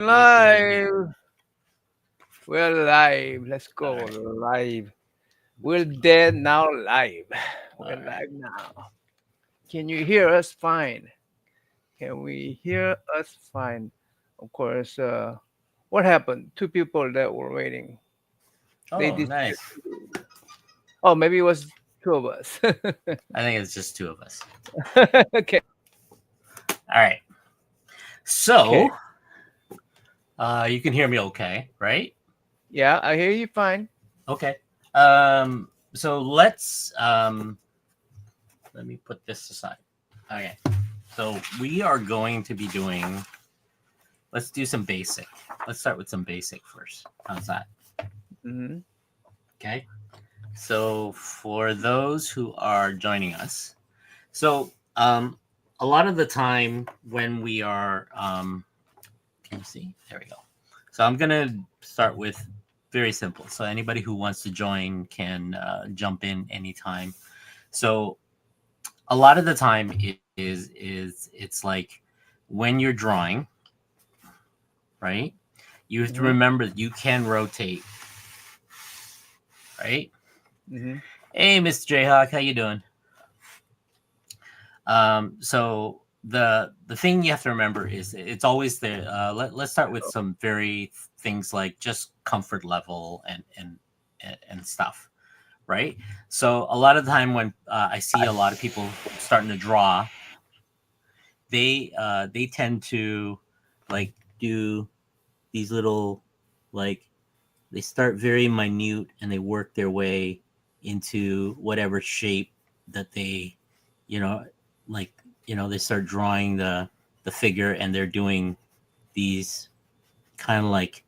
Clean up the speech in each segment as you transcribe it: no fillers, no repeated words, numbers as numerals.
Live. We're live. Let's All go right. live. We're dead now live. We're All right. live now. Can you hear us fine? Can we hear us fine? Of course, what happened? Two people that were waiting. They Oh, disappeared. nice. Oh, maybe it was two of us. I think it's just two of us. Okay. All right. Okay. So, you can hear me okay, right? Yeah, I hear you fine. Okay. So let me put this aside. Okay. So we are going to be doing. Let's do some basic. Let's start with some basic first. How's that? Mm-hmm. Okay. So for those who are joining us, so a lot of the time when we are can you see? There we go. So I'm gonna start with very simple. So anybody who wants to join can jump in anytime. So a lot of the time is it's like when you're drawing, right? You have to Mm-hmm. remember that you can rotate, right? Mm-hmm. Hey, Mr. Jayhawk, how you doing? So the thing you have to remember is it's always the let's start with some very things like just comfort level and stuff, right? So a lot of the time when I see a lot of people starting to draw, they tend to like do these little like they start very minute and they work their way into whatever shape that they you know like they start drawing the figure and they're doing these kind of like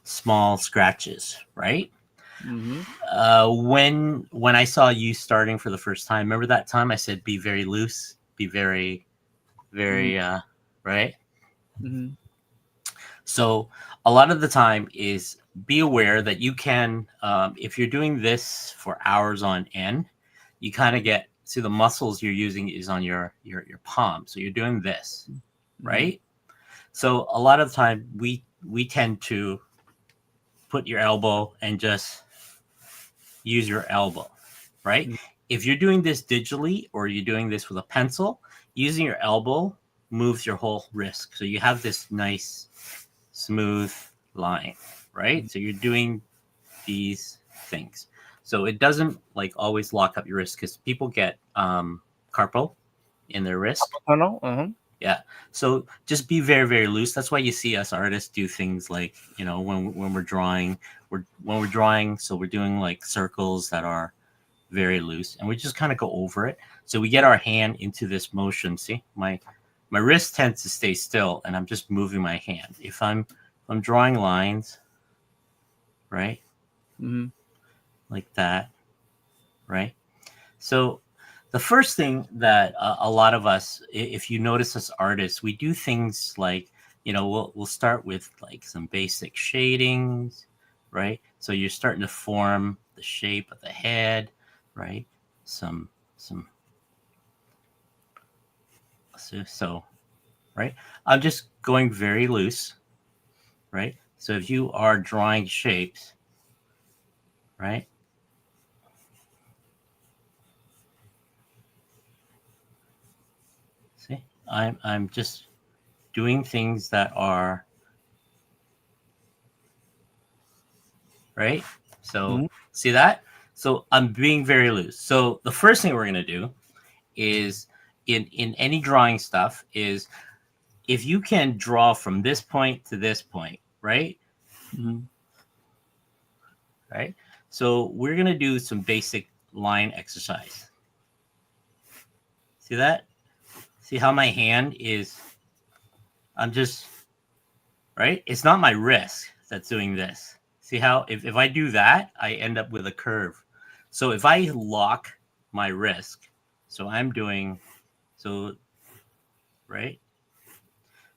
small scratches, right? Mm-hmm. When I saw you starting for the first time, remember that time I said be very loose, be very very right. Mm-hmm. So a lot of the time is be aware that you can, if you're doing this for hours on end, you kind of get see the muscles you're using is on your palm. So you're doing this, Mm-hmm. right? So a lot of the time we tend to put your elbow and just use your elbow, right? If you're doing this digitally or you're doing this with a pencil, using your elbow moves your whole wrist. So you have this nice smooth line, right? So you're doing these things. So it doesn't like always lock up your wrist because people get carpal in their wrist. Hello. Uh-huh. Yeah. So just be very, very loose. That's why you see us artists do things like, when we're drawing, when we're drawing, so we're doing like circles that are very loose and we just kind of go over it. So we get our hand into this motion. See, my wrist tends to stay still and I'm just moving my hand. If I'm drawing lines, right? Mm-hmm. Like that, right? So the first thing that a lot of us, if you notice us artists, we do things like, we'll start with like some basic shadings, right? So you're starting to form the shape of the head, right? Some so right. I'm just going very loose, right? So if you are drawing shapes, right? See, I'm just doing things that are right. So Mm-hmm. see that? So I'm being very loose. So the first thing we're gonna do is in any drawing stuff is if you can draw from this point to this point, right? Mm-hmm. Right. So we're gonna do some basic line exercise. See that? See how my hand is I'm just right? It's not my wrist that's doing this. See how if I do that, I end up with a curve. So if I lock my wrist, so I'm doing so right?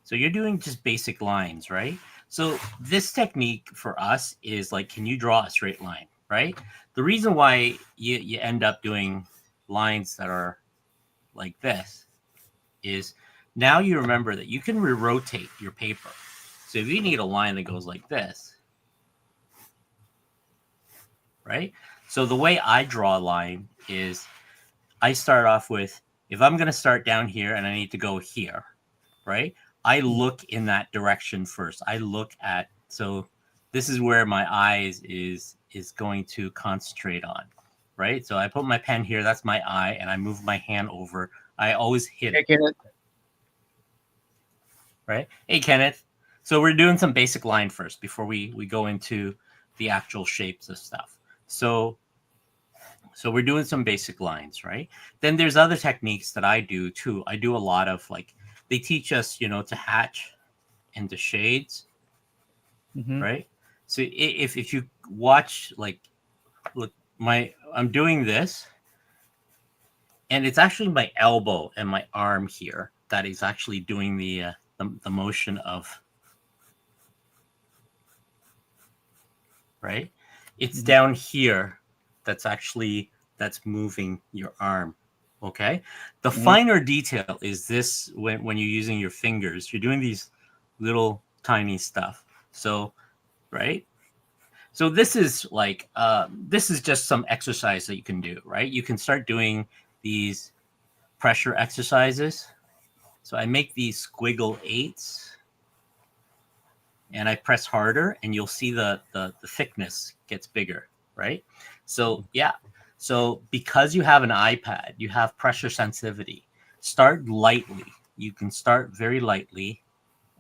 So you're doing just basic lines, right? So this technique for us is like, can you draw a straight line, right? The reason why you end up doing lines that are like this is now you remember that you can re-rotate your paper. So So if you need a line that goes like this, right? So the way I draw a line is I start off with, if I'm going to start down here and I need to go here, right? I look in that direction first. I look at, so this is where my eyes is going to concentrate on, right? So I put my pen here, that's my eye, and I move my hand over. I always hit it, Taking it. right? Hey, Kenneth. So we're doing some basic line first before we go into the actual shapes of stuff. So we're doing some basic lines, right? Then there's other techniques that I do too. I do a lot of like, they teach us, to hatch into shades, Mm-hmm. right? So if you watch, like, look, I'm doing this, and it's actually my elbow and my arm here that is actually doing the motion of, right? It's Mm-hmm. down here that's moving your arm. Okay. The Mm-hmm. finer detail is this, when you're using your fingers, you're doing these little tiny stuff. So, right. So this is like, this is just some exercise that you can do, right? You can start doing these pressure exercises. So I make these squiggle eights and I press harder, and you'll see the thickness gets bigger, right? So yeah. So because you have an iPad, you have pressure sensitivity. Start lightly. You can start very lightly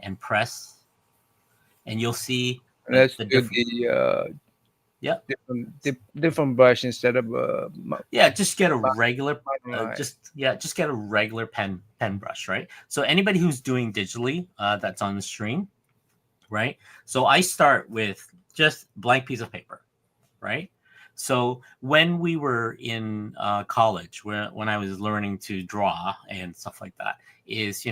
and press, and you'll see Let's the do different. the Yeah, different brush instead of yeah. Just get a regular, fine line. just get a regular pen brush, right? So anybody who's doing digitally, that's on the stream, right? So I start with just blank piece of paper, right? So when we were in college, when I was learning to draw and stuff like that, is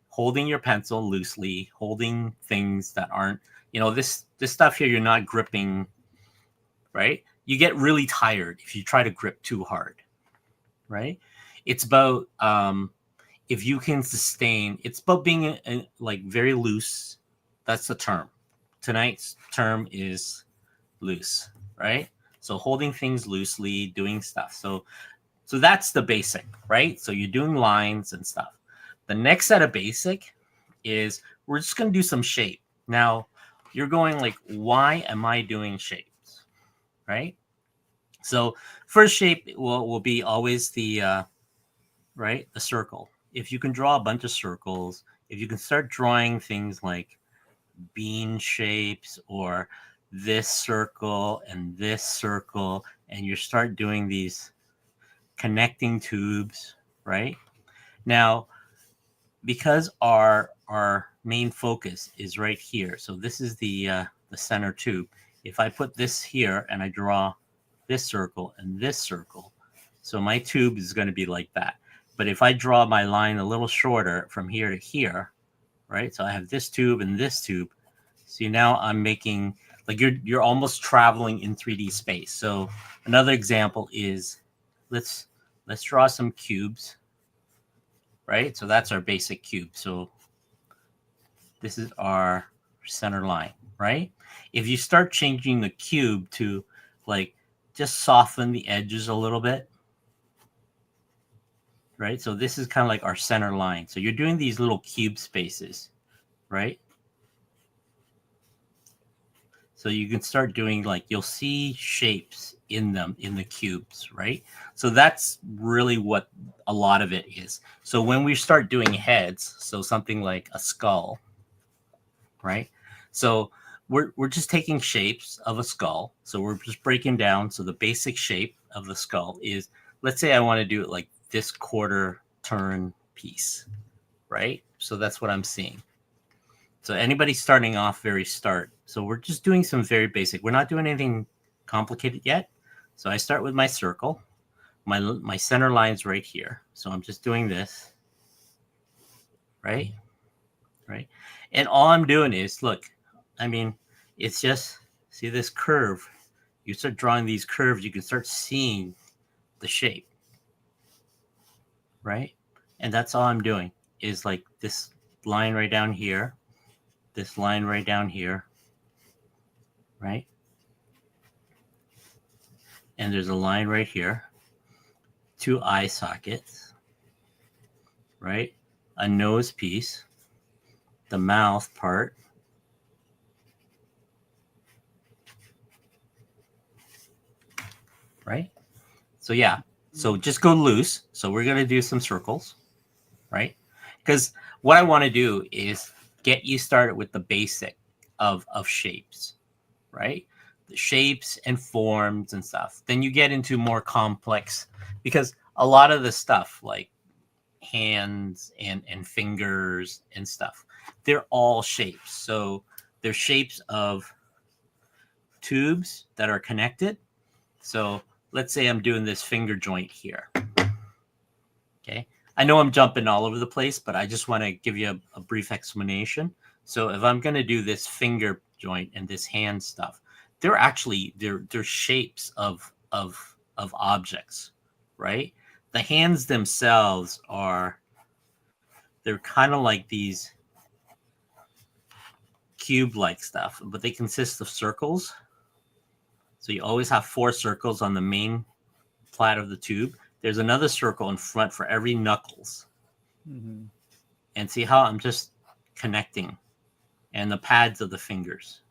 holding your pencil loosely, holding things that aren't, this stuff here, you're not gripping, right? You get really tired if you try to grip too hard, right? It's about if you can sustain. It's about being like very loose. That's the term. Tonight's term is loose, right? So holding things loosely, doing stuff. So that's the basic, right? So you're doing lines and stuff. The next set of basic is we're just going to do some shape. Now, you're going like, why am I doing shapes, right? So first shape will be always the right, the circle. If you can draw a bunch of circles, if you can start drawing things like bean shapes or this circle, and you start doing these connecting tubes, right? Now, because our main focus is right here, so this is the center tube. If I put this here and I draw this circle and this circle, so my tube is going to be like that. But if I draw my line a little shorter from here to here, right? So I have this tube and this tube. See, now I'm making, like, you're almost traveling in 3D space. So another example is, let's draw some cubes, right? So that's our basic cube. So this is our center line, right? If you start changing the cube to, like, just soften the edges a little bit, right? So this is kind of like our center line. So you're doing these little cube spaces, right? So you can start doing, like, you'll see shapes in them in the cubes, right? So that's really what a lot of it is. So when we start doing heads, so something like a skull, right? So we're just taking shapes of a skull. So we're just breaking down. So the basic shape of the skull is, let's say I want to do it like this quarter turn piece, right? So that's what I'm seeing. So anybody starting off very start. So we're just doing some very basic. We're not doing anything complicated yet. So I start with my circle. My center line's right here. So I'm just doing this, right? Right. And all I'm doing is, look, I mean, it's just, see this curve. You start drawing these curves, you can start seeing the shape, right? And that's all I'm doing is like this line right down here. this line right down here, right? And there's a line right here, 2 eye sockets, right? A nose piece, the mouth part, right? So yeah, so just go loose. So we're going to do some circles, right? Because what I want to do is get you started with the basic of shapes, right? The shapes and forms and stuff. Then you get into more complex, because a lot of the stuff like hands and fingers and stuff, they're all shapes. So they're shapes of tubes that are connected. So let's say I'm doing this finger joint here. Okay. I know I'm jumping all over the place, but I just want to give you a brief explanation. So if I'm going to do this finger joint and this hand stuff, they're actually they're shapes of objects, right? The hands themselves they're kind of like these cube-like stuff, but they consist of circles. So you always have 4 circles on the main plat of the tube. There's another circle in front for every knuckles. Mm-hmm. And see how I'm just connecting, and the pads of the fingers.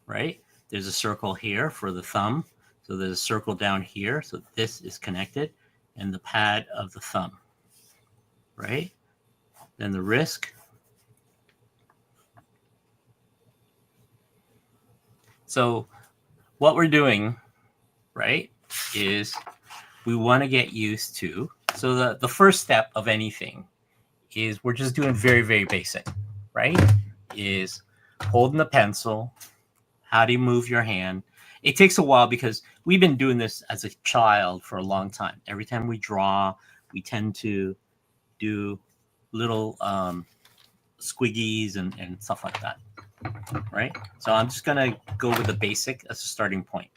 Right? There's a circle here for the thumb. So there's a circle down here. So this is connected, and the pad of the thumb. Right? Then the wrist. So what we're doing, right, is we want to get used to. So the first step of anything is we're just doing very, very basic, right? Is holding the pencil. How do you move your hand? It takes a while because we've been doing this as a child for a long time. Every time we draw, we tend to do little squiggies and stuff like that, right? So I'm just gonna go with the basic as a starting point.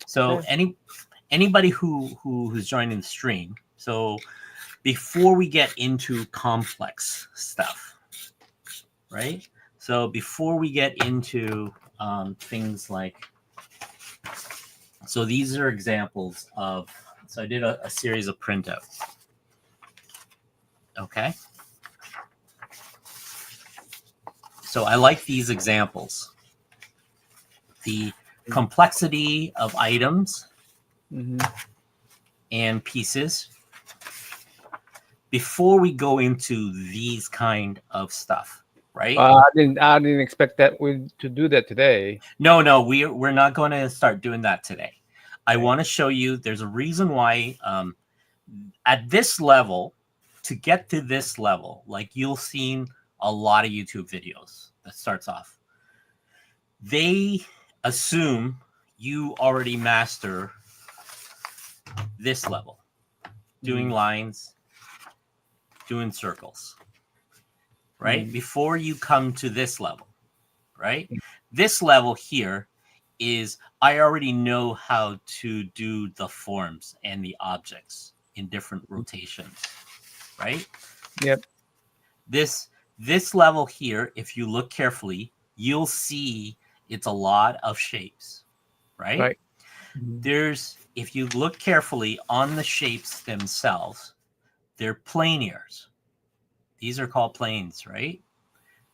So Okay. anybody who's joining the stream, so before we get into complex stuff, right? So before we get into things like, so these are examples of, so I did a series of printouts. Okay. So I like these examples. The complexity of items Mm-hmm. and pieces. Before we go into these kind of stuff, right? I didn't expect that we to do that today. No, we're not going to start doing that today. I Okay. want to show you there's a reason why at this level, to get to this level, like you'll seen a lot of YouTube videos that starts off. They assume you already master this level, doing lines, doing circles, right? Mm. Before you come to this level, right? This level here is I already know how to do the forms and the objects in different rotations, right? Yep. This level here, if you look carefully, you'll see it's a lot of shapes, right? Right. Mhm. There's, if you look carefully on the shapes themselves, they're planes. These are called planes, right?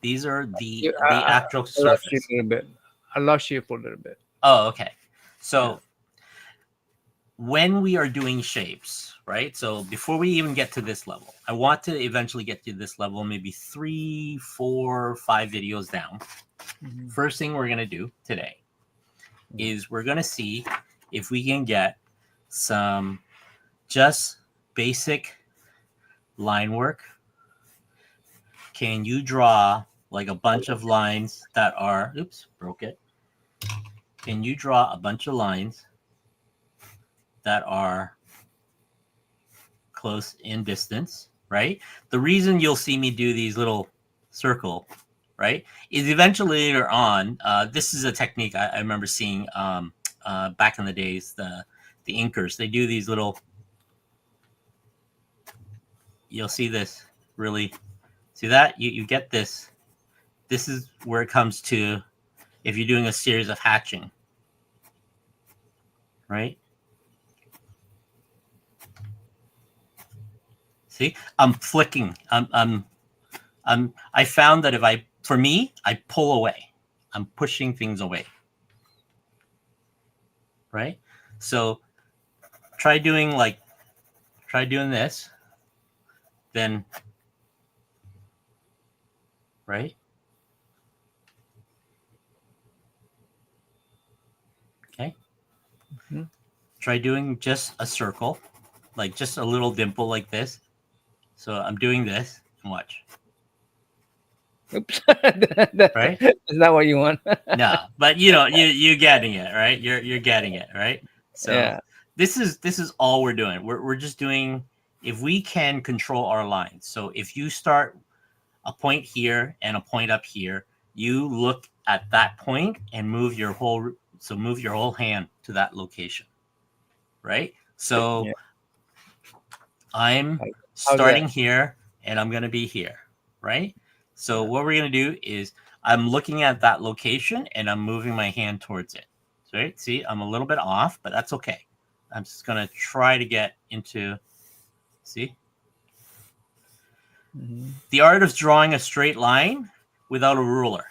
These are Yeah, the actual I lost you surface. a little bit. I lost you for a little bit. Oh, okay. Yeah. So when we are doing shapes, right? So before we even get to this level, I want to eventually get to this level, maybe 3, 4, 5 videos down. Mhm. First thing we're going to do today Yeah. is we're going to see if we can get some just basic line work. Can you draw like a bunch of lines that are, oops, broke it. Can you draw a bunch of lines that are close in distance, right? The reason you'll see me do these little circle, right, is eventually later on, this is a technique I remember seeing back in the days, the inkers, they do these little, you'll see this, really. See that? You get this. This is where it comes to if you're doing a series of hatching, right? See, I'm flicking. I found that for me, I pull away. I'm pushing things away, right? So try doing this, then, right? Okay. Mhm. Try doing just a circle, like just a little dimple like this. So I'm doing this and watch, Oops. That's right? not what you want. No, but you're getting it, right? You're getting it, right? So Yeah. this is all we're doing. We're just doing if we can control our lines. So if you start a point here and a point up here, you look at that point and move your whole hand to that location, right? So Yeah. I'm How's that? starting here and I'm going to be here, right? So what we're going to do is I'm looking at that location and I'm moving my hand towards it. Right? See, I'm a little bit off, but that's okay. I'm just going to try to get into, see, Mm-hmm. the art of drawing a straight line without a ruler.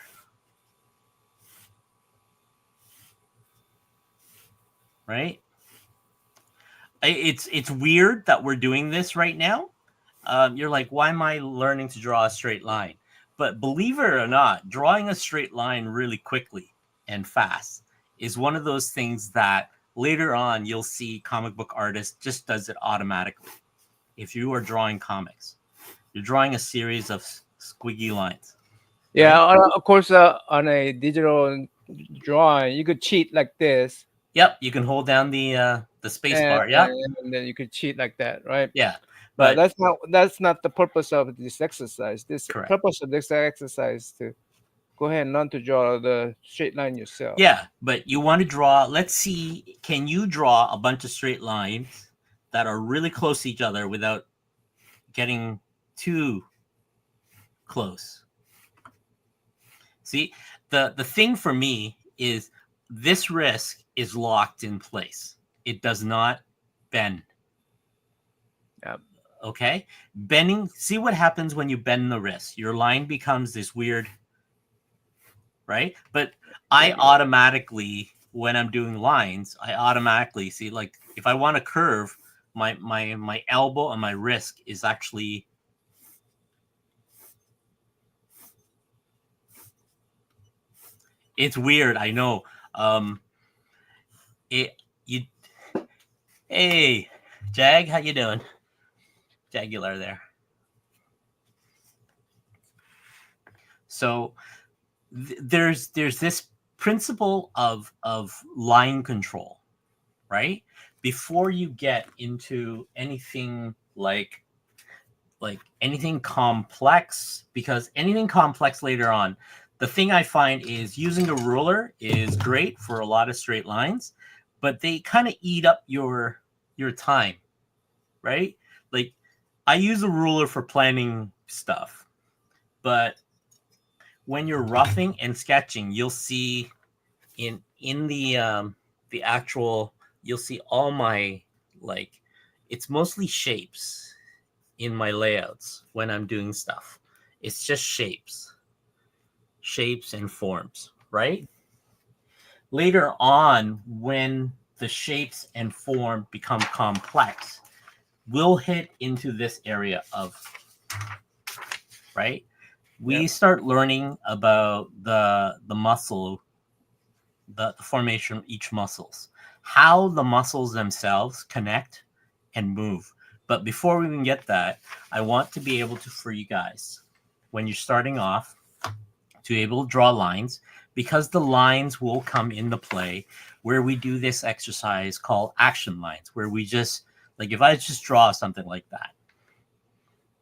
Right? It's weird that we're doing this right now. You're like, why am I learning to draw a straight line? But believe it or not, drawing a straight line really quickly and fast is one of those things that later on you'll see comic book artists just does it automatically. If you are drawing comics, you're drawing a series of squiggy lines, Yeah. right? Of course, on a digital drawing, you could cheat like this, Yep, you can hold down the space bar. Yep, and then you could cheat like that, right? yeah, But but that's not the purpose of this exercise. This correct. purpose of this exercise to go ahead and learn to draw the straight line yourself. Yeah, but you want to draw, let's see, can you draw a bunch of straight lines that are really close to each other without getting too close? See, the thing for me is this wrist is locked in place. It does not bend. Yeah. Okay? Bending, see what happens when you bend the wrist. Your line becomes this weird, right? But I Regular. automatically, when I'm doing lines, I automatically see, like, if I want to curve, my elbow and my wrist is actually, it's weird, I know. It you Hey, Jag, how you doing? Jagular there. So there's this principle of line control, right? Before you get into anything like anything complex, because anything complex later on, the thing I find is using a ruler is great for a lot of straight lines, but they kind of eat up your time, right? Like I use a ruler for planning stuff, but when you're roughing and sketching, you'll see in the actual, you'll see all my, like, it's mostly shapes in my layouts when I'm doing stuff. It's just shapes and forms, right? Later on, when the shapes and form become complex, we'll hit into this area of, right? We Yep. start learning about the muscle, the formation of each muscles, how the muscles themselves connect and move. But before we even get that, I want to be able to, for you guys, when you're starting off, to be able to draw lines, because the lines will come into play where we do this exercise called action lines, where we just, like, if I just draw something like that,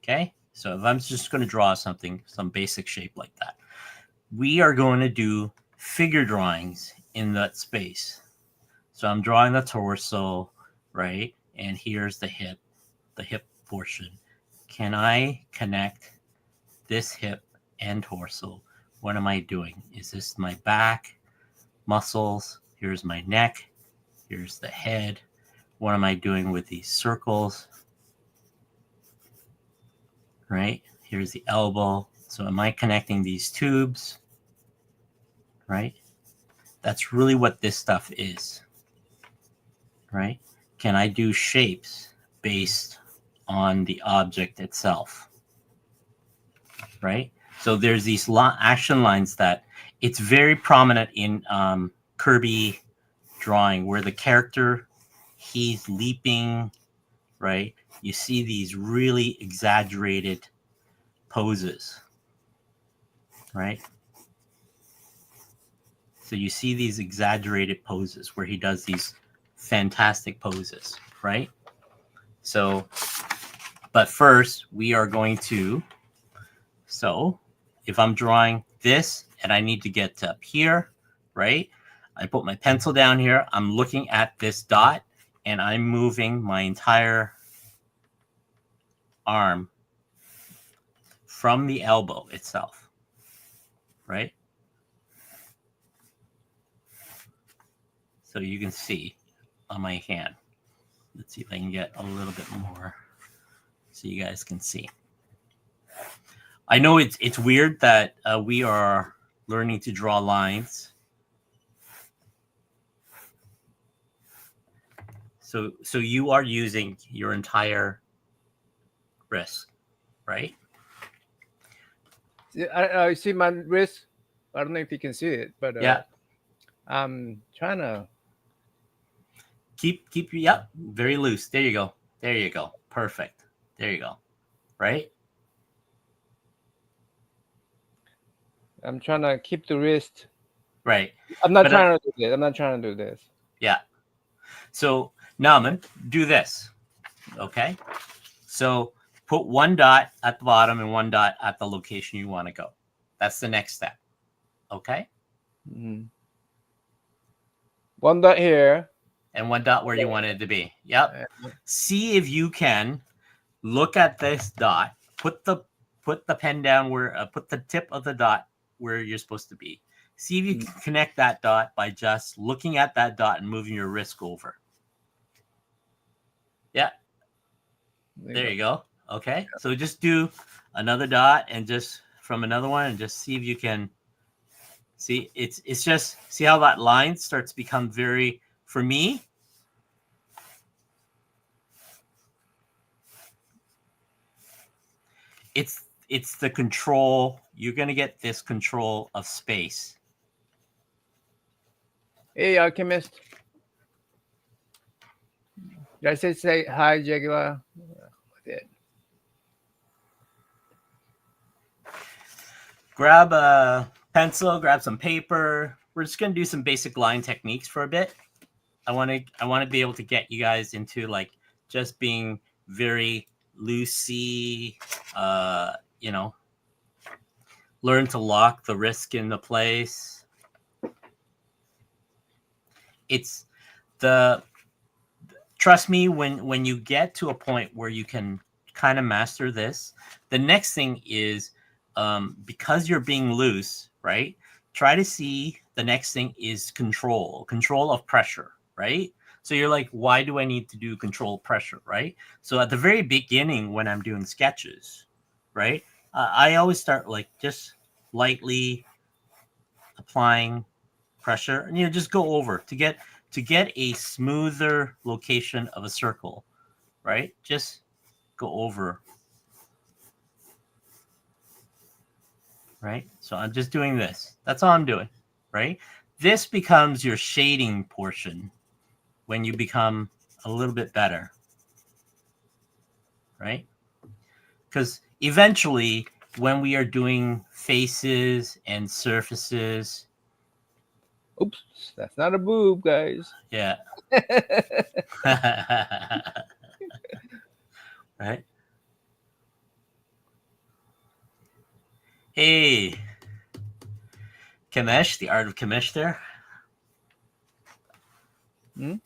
okay? So if I'm just going to draw something, some basic shape like that, we are going to do figure drawings in that space. So I'm drawing the torso, right? And here's the hip portion. can I connect this hip and torso? What am I doing? Is this my back muscles? Here's my neck. Here's the head. What am I doing with these circles? Right? Here's the elbow. So am I connecting these tubes? Right? That's really what this stuff is. Right? Can I do shapes based on the object itself? Right? So there's these action lines that it's very prominent in Kirby drawing where the character, he's leaping, right? You see these really exaggerated poses, right? So you see these exaggerated poses where he does these fantastic poses, right? So, but first we are going to, so if I'm drawing this and I need to get up here, right? I put my pencil down here. I'm looking at this dot and I'm moving my entire arm from the elbow itself, right? So you can see on my hand. Let's see if I can get a little bit more so you guys can see. I know it's weird that we are learning to draw lines. So you are using your entire wrist, right? I see my wrist. I don't know if you can see it, but Yeah. I'm trying to Keep yep, very loose. There you go. There you go. Perfect. There you go. Right? I'm trying to keep the wrist. Right. I'm not But, trying to do this. I'm not trying to do this. Yeah. So Naaman, do this. Okay. So put one dot at the bottom and one dot at the location you want to go. That's the next step. Okay. Mm-hmm. One dot here. And one dot where you want it to be. Yep. See if you can look at this dot. Put the pen down where put the tip of the dot where you're supposed to be. See if you can connect that dot by just looking at that dot and moving your wrist over. Yeah. There you go. Okay. So just do another dot and just from another one and just see if you can see it's just see how that line starts to become very, for me, it's the control. You're going to get this control of space. Hey, Alchemist. Did I say hi, Jaguar? I did. Grab a pencil, grab some paper. We're just going to do some basic line techniques for a bit. I want to be able to get you guys into like just being very loosey, you know, learn to lock the wrist into place. It's trust me, when you get to a point where you can kind of master this, the next thing is because you're being loose, right? Try to see the next thing is control of pressure, right? So you're like, why do I need to do control pressure, right? So at the very beginning when I'm doing sketches, right, I always start like just lightly applying pressure, and just go over to get a smoother location of a circle, right? Just go over, right? So I'm just doing this. That's all I'm doing, right? This becomes your shading portion when you become a little bit better, right? Because eventually when we are doing faces and surfaces, oops, that's not a boob, guys. Yeah. Right? Hey, Kamesh, the art of Kamesh there. Hmm?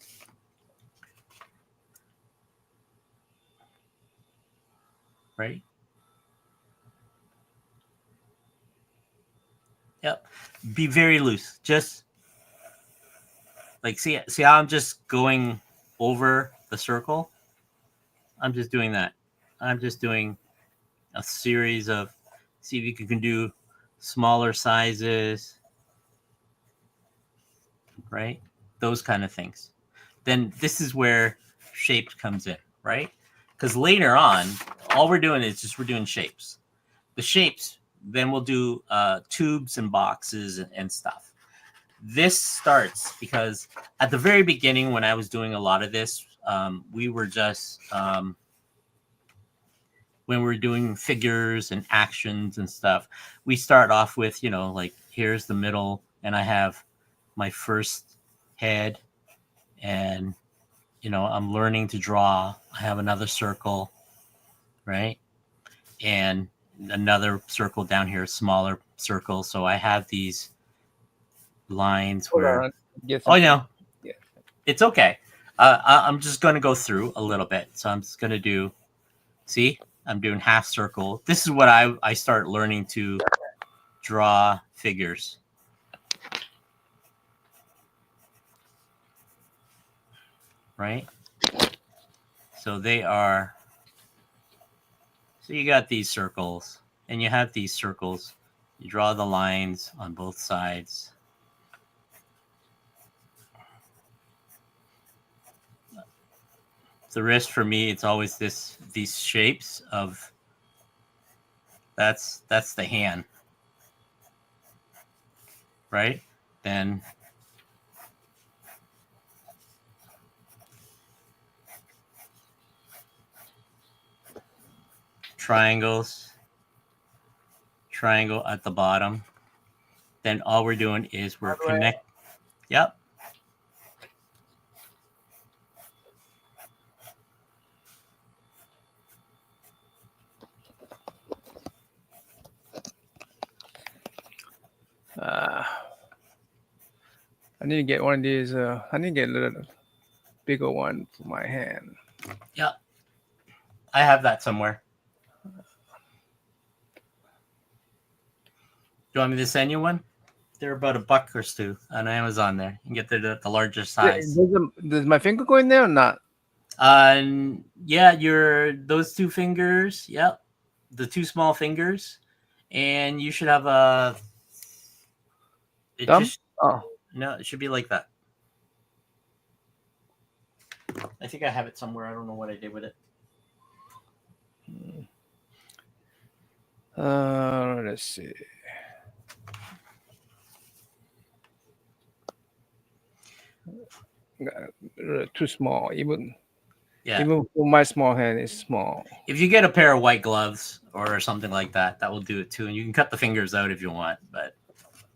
right? Yep. Be very loose. Just like see how I'm just going over the circle. I'm just doing that. I'm just doing a series of, see if you can do smaller sizes, right? Those kind of things. Then this is where shapes comes in, right? Because later on, all we're doing is just we're doing shapes. The shapes, then we'll do tubes and boxes and stuff. This starts because at the very beginning, when I was doing a lot of this, we were just when we're doing figures and actions and stuff, we start off with, like here's the middle, and I have my first head, and I'm learning to draw. I have another circle, right? And another circle down here, a smaller circle. So I have these lines Hold where, on. Get oh, something. Yeah. it's okay. I'm just going to go through a little bit. So I'm just going to do, see, I'm doing half circle. This is what I start learning to draw figures. Right? So they are, so you got these circles, and you have these circles. You draw the lines on both sides. The rest for me, it's always these shapes of, that's the hand, right? Then triangles, triangle at the bottom. Then all we're doing is we're connect. Yep. I need to get one of these. I need to get a little bigger one for my hand. Yep. I have that somewhere. Do you want me to send you one? They're about $1 or $2 on Amazon. There, you can get the larger size. Does my finger go in there or not? Yeah, those two fingers. Yep, the two small fingers, and you should have a. Thumb? No, it should be like that. I think I have it somewhere. I don't know what I did with it. Let's see. Too small, even for my small hand, it's small. If you get a pair of white gloves or something like that, that will do it too. And you can cut the fingers out if you want, but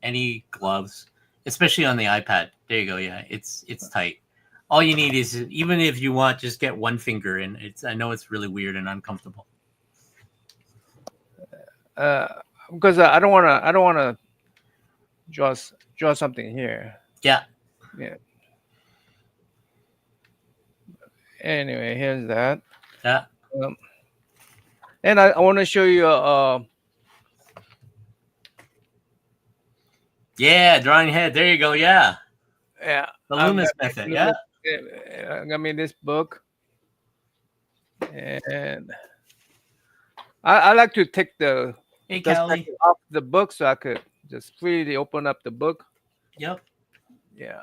any gloves, especially on the iPad, there you go. Yeah, it's tight. All you need is, even if you want, just get one finger in. I know it's really weird and uncomfortable. Because I don't want to draw something here. Yeah. Anyway, here's that. Yeah. And I want to show you yeah, drawing head. There you go. Yeah. Yeah. The Loomis method. Yeah. I got me this book, and I like to take the off the book so I could just freely open up the book. Yep. Yeah.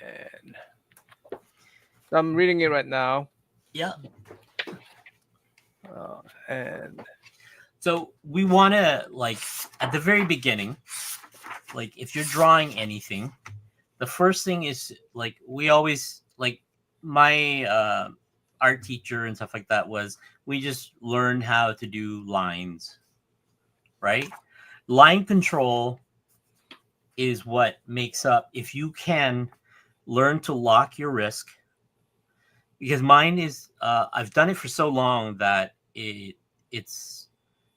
And so I'm reading it right now. Yeah. And so we want to, like, at the very beginning, like if you're drawing anything, the first thing is, like, we always, like, my art teacher and stuff like that was, we just learned how to do lines, right? Line control is what makes up, if you can learn to lock your wrist, because mine is, I've done it for so long that it's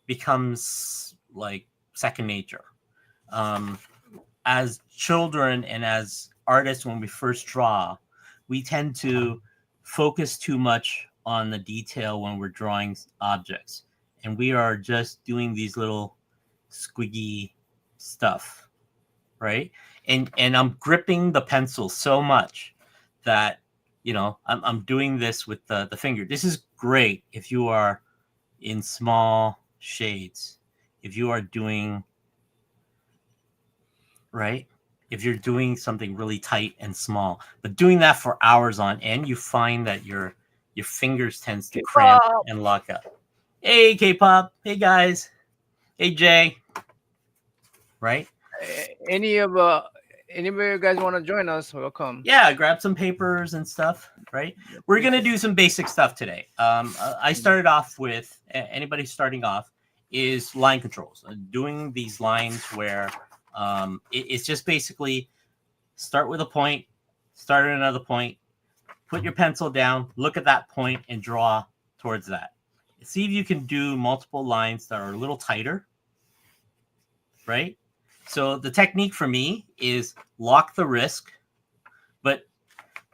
becomes like second nature. As children and as artists, when we first draw, we tend to focus too much on the detail when we're drawing objects, and we are just doing these little squiggy stuff, right? And I'm gripping the pencil so much that I'm doing this with the finger. This is great if you are in small shades, if you are doing right, if you're doing something really tight and small, but doing that for hours on end, you find that your fingers tends to cramp K-pop. and lock up. Hey, K-pop. Hey, guys. Hey, Jay. Right? Any of anybody you guys want to join us? Welcome. Yeah, grab some papers and stuff. Right? We're gonna do some basic stuff today. I started off with anybody starting off is line controls, doing these lines where it's just basically start with a point, start at another point, put your pencil down, look at that point, and draw towards that. See if you can do multiple lines that are a little tighter, right? So the technique for me is lock the wrist, but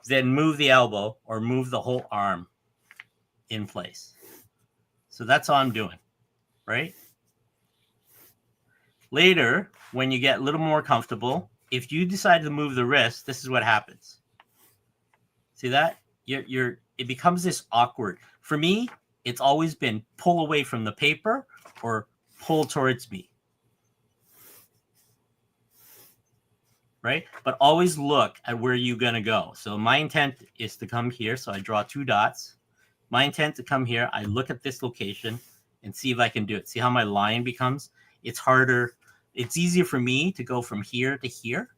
then move the elbow or move the whole arm in place. So that's all I'm doing, right? Later, when you get a little more comfortable, if you decide to move the wrist, this is what happens. See that? It becomes this awkward. For me, it's always been pull away from the paper or pull towards me. Right? But always look at where you're going to go. So my intent is to come here. So I draw 2 dots. My intent to come here, I look at this location and see if I can do it. See how my line becomes? It's harder. It's easier for me to go from here to here.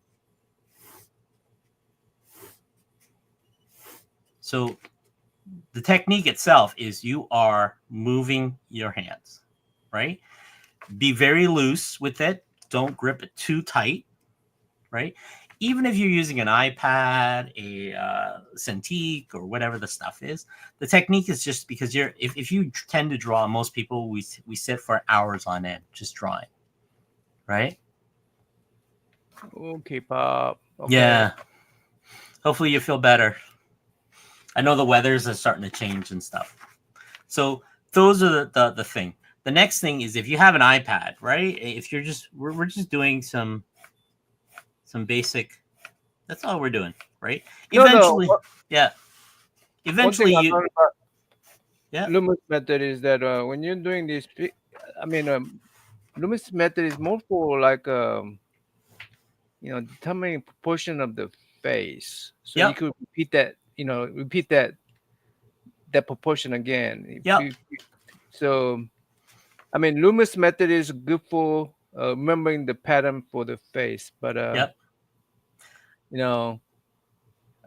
So the technique itself is you are moving your hands, right? Be very loose with it. Don't grip it too tight, right? Even if you're using an iPad, a Cintiq, or whatever the stuff is, the technique is just because if you tend to draw, most people, we sit for hours on end just drawing, right? Oh, K-pop. Okay. Yeah. Hopefully you feel better. I know the weathers are starting to change and stuff. So those are the thing. The next thing is if you have an iPad, right? If you're just we're just doing some basic. That's all we're doing, right? No, no. Eventually, yeah. One thing Eventually, I you learned about yeah Loomis method is that when you're doing this, I mean, Loomis method is more for like determining proportion of the face. So you yep could repeat that, repeat that proportion again. yep So I mean, Loomis method is good for remembering the pattern for the face, but yep. you know,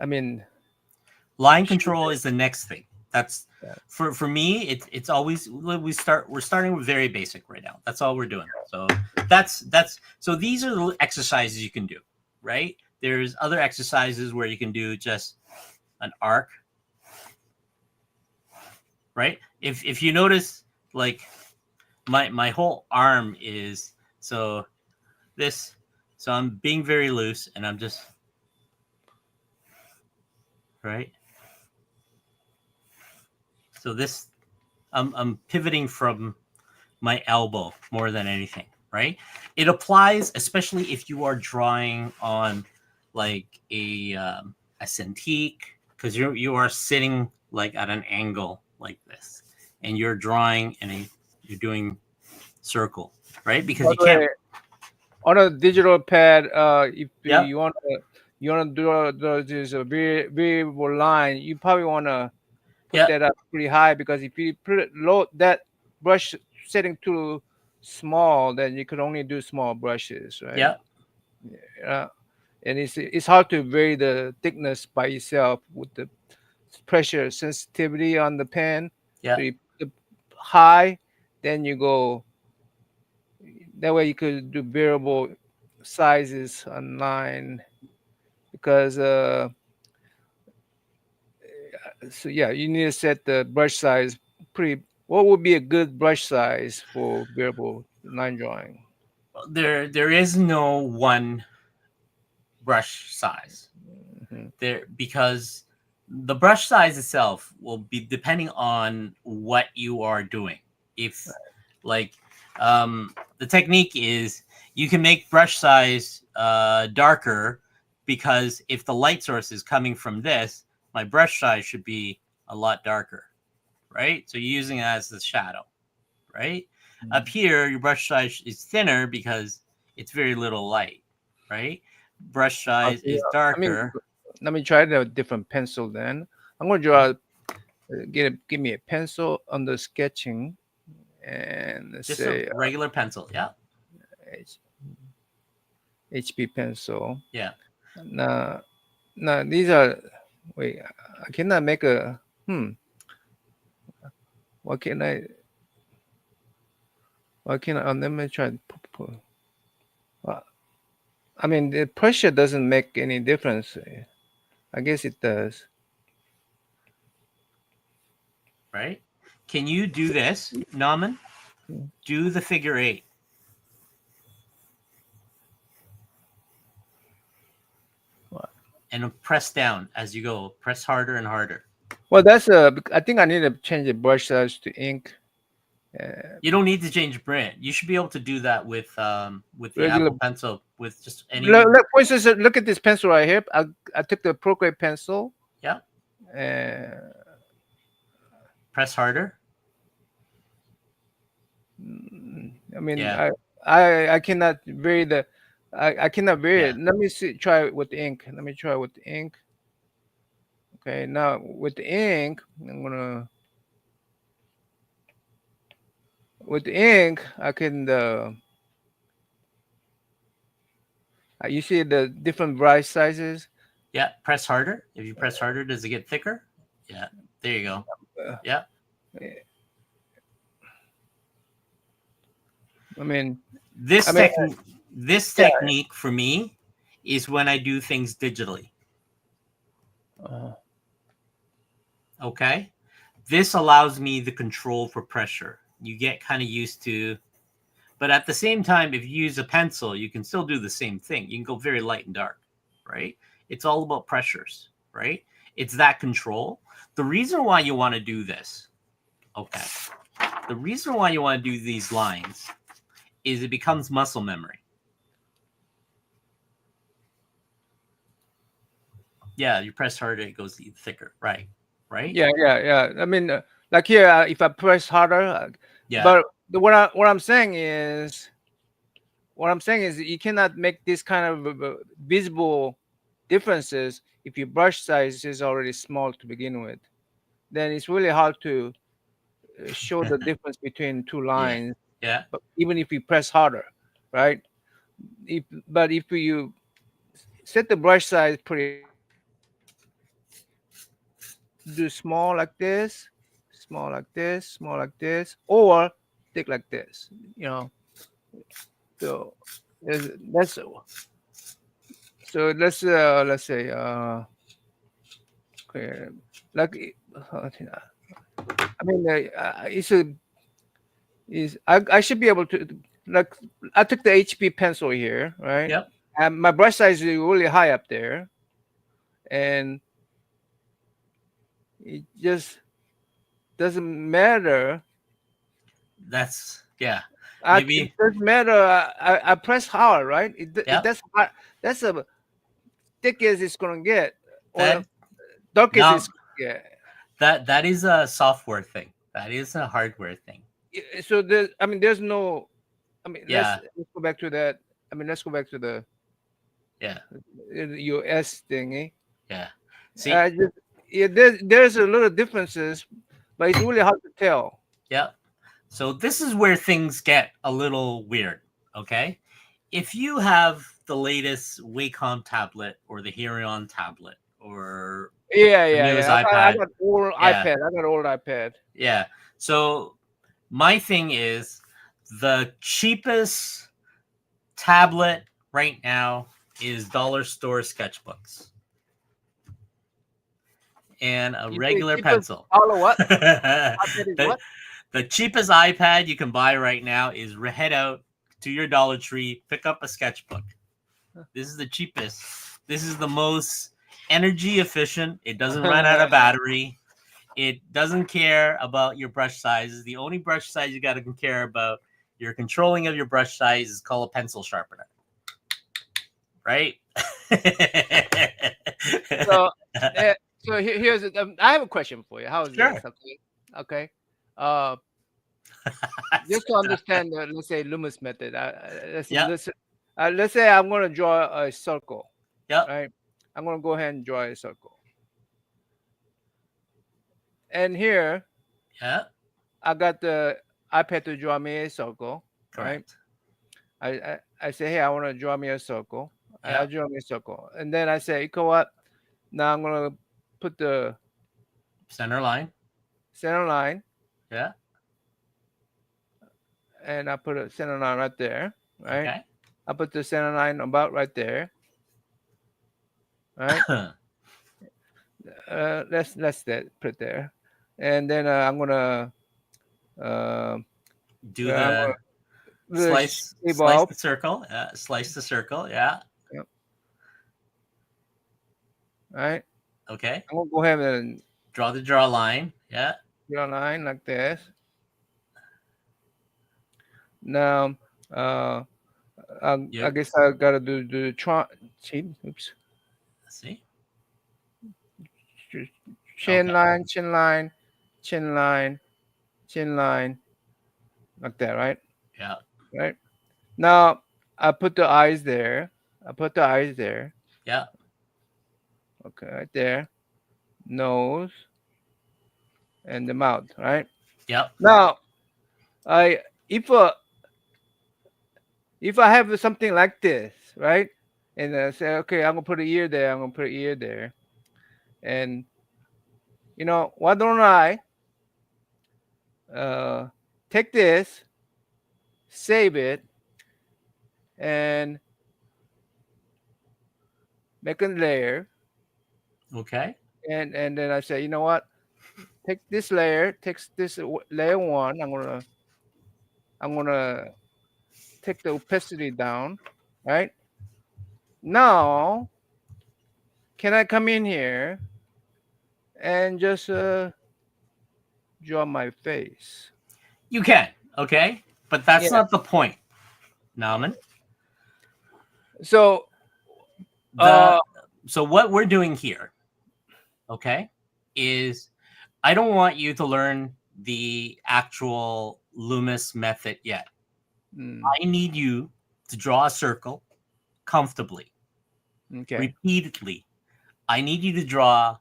I mean, Line shoot control it. is the next thing. That's Yeah. for me. It's always we're starting with very basic right now. That's all we're doing. So that's so these are the exercises you can do, right? There's other exercises where you can do just an arc, right? If you notice, like my whole arm is so this, so I'm being very loose and I'm just right. So this I'm pivoting from my elbow more than anything, right? It applies especially if you are drawing on like a Cintiq, because you are sitting like at an angle like this, and you're drawing and you're doing circle, right? Because By you the way, can't. on a digital pad, if Yep. you want to do this variable line, you probably want to put Yep. that up pretty high, because if you put it low, that brush setting too small, then you could only do small brushes, right? Yep. Yeah. And it's hard to vary the thickness by itself with the pressure sensitivity on the pen. So Yep. you put the high, then you go. That way you could do variable sizes online, because so yeah, you need to set the brush size pretty. What would be a good brush size for variable line drawing? There is no one brush size Hmm. there, because The brush size itself will be depending on what you are doing. If like the technique is you can make brush size darker because if the light source is coming from this, my brush size should be a lot darker, right? So you're using it as the shadow, right? Up here, your brush size is thinner because it's very little light, right? Brush size Okay, is I mean, darker. let me try the different pencil then. I'm going to Yeah. draw. Give me a pencil under sketching, and let's Just a say regular pencil. Yeah. H, HB pencil. Yeah. Now, now these are. Wait, I cannot make a. What can I? What can I? Let me try. Uh, I mean, the pressure doesn't make any difference. I guess it does. Right. Can you do this, Naman? Do the figure 8. And press down as you go. Press harder and harder. Well, that's a. I think I need to change the brush size to ink. You don't need to change brand. You should be able to do that with the Regular. Apple Pencil with just any. Look, for instance, look at this pencil right here. I took the Procreate pencil. Yeah. And Press harder. I mean, Yeah. I cannot vary the. I cannot vary Yeah. it. Let me see. Try it with the ink. Let me try with the ink. Okay, now with the ink, I'm gonna. With the ink, I can. You see the different brush sizes. Yeah. Press harder. If you press harder, does it get thicker? Yeah. There you go. Uh, Yeah. I mean, This I mean, technique. This yeah. technique for me is when I do things digitally. Uh, Okay. This allows me the control for pressure. You get kind of used to, but at the same time, if you use a pencil, you can still do the same thing. You can go very light and dark, right? It's all about pressures, right? It's that control. The reason why you want to do this, okay, the reason why you want to do these lines is it becomes muscle memory. Yeah, you press harder, it goes thicker, right? Right? yeah. I mean, like here, if I press harder, Yeah. but what I'm saying is you cannot make this kind of visible differences if your brush size is already small to begin with. Then it's really hard to show the difference between two Yeah. lines. Yeah. But even if you press harder, right? If you set the brush size pretty high, do small like this, small like this, small like this, or thick like this. You know, so that's so let's say okay, like I mean it's a is I should be able to like I took the HP pencil here, right? Yep. And my brush size is really high up there, and it just doesn't matter. That's yeah. It Maybe doesn't matter. I press hard, right? yeah. That's hard. That's a thick as it's gonna get, or That dark as now it's gonna get. that is a software thing. That is a hardware thing. So I mean, there's no. I mean, Yeah. let's go back to that. I mean, let's go back to the Yeah. US thingy. Yeah. See, Just, yeah, there's a lot of differences, but it's really hard to tell. yeah. So this is where things get a little weird. Okay. If you have the latest Wacom tablet or the Helion tablet or the newest I iPad, got old yeah, iPad. I got old iPad. yeah. So my thing is the cheapest tablet right now is dollar store sketchbooks and a You say regular cheapest pencil. dollar what? iPad is the, what? the cheapest iPad you can buy right now is head out to your Dollar Tree, pick up a sketchbook. This is the cheapest. This is the most energy efficient. It doesn't run out of battery. It doesn't care about your brush sizes. The only brush size you got to care about, your controlling of your brush size, is called a pencil sharpener. Right? So, here's I have a question for you. How is this? Sure. Okay. Okay. Uh, just to understand, let's say Loomis method. Yeah. Let's say I'm going to draw a circle. Yep. Right. I'm going to go ahead and draw a circle. And here, Yeah. I got the iPad to draw me a circle. Correct. Right. I say, hey, I want to draw me a circle. Yeah. I draw me a circle, and then I say, you know what? Now I'm going to put the Center line. line. Yeah. And I put a center line right there. Right. Okay. I put the center line about right there. Right. Let's put there, and then I'm gonna do the slice the circle. Yeah. Slice the circle. Yeah. Yep. Right. Okay. I'm gonna go ahead and draw a line. Yeah. Draw a line like this. Now, I guess I gotta do the oops. Let's see. Chin line, chin line, chin line, chin line, like that, right? Yeah. Right. Now I put the eyes there. Yeah. Okay, right there. Nose and the mouth, right? Yep. Now, if I have something like this, right, and I say, okay, I'm gonna put an ear there, and why don't I take this, save it, and make a layer. Okay. And then I say, you know what? Take this layer, layer 1. I'm gonna take the opacity down, right? Now, can I come in here and just draw my face? You can, okay, but that's not the point, Nauman. So, so what we're doing here, okay, is I don't want you to learn the actual Loomis method yet. I need you to draw a circle comfortably, repeatedly. I need you to draw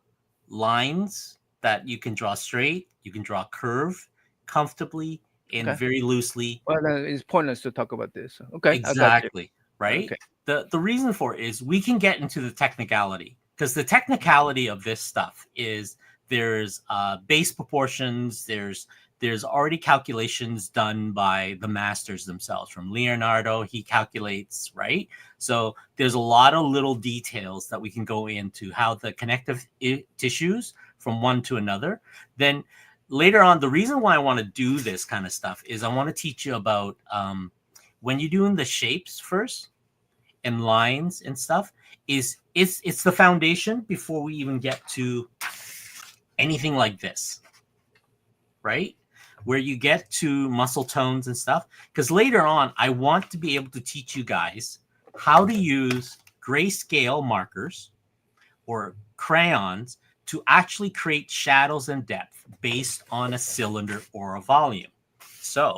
lines that you can draw straight, you can draw curve comfortably and very loosely. Well, then it's pointless to talk about this. Okay, exactly, right? Okay. The reason for it is we can get into the technicality, because the technicality of this stuff is there's base proportions, there's already calculations done by the masters themselves. From Leonardo, he calculates, right? So there's a lot of little details that we can go into, how the connective tissues from one to another. Then later on, the reason why I want to do this kind of stuff is I want to teach you about when you're doing the shapes first and lines and stuff, it's the foundation before we even get to anything like this, right? Where you get to muscle tones and stuff. Because later on, I want to be able to teach you guys how to use grayscale markers or crayons to actually create shadows and depth based on a cylinder or a volume. So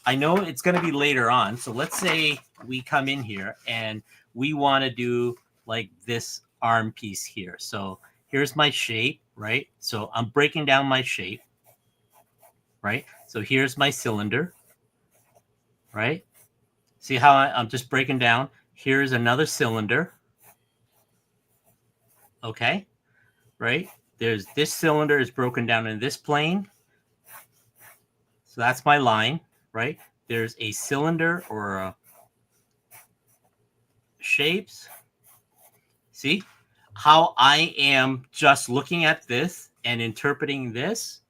I know it's going to be later on. So let's say we come in here and we want to do like this arm piece here. So here's my shape, right? So I'm breaking down my shape, right? So here's my cylinder, right? See how I'm just breaking down? Here's another cylinder. Okay, right? There's this cylinder is broken down in this plane. So that's my line, right? There's a cylinder or a shapes. See how I am just looking at this and interpreting this?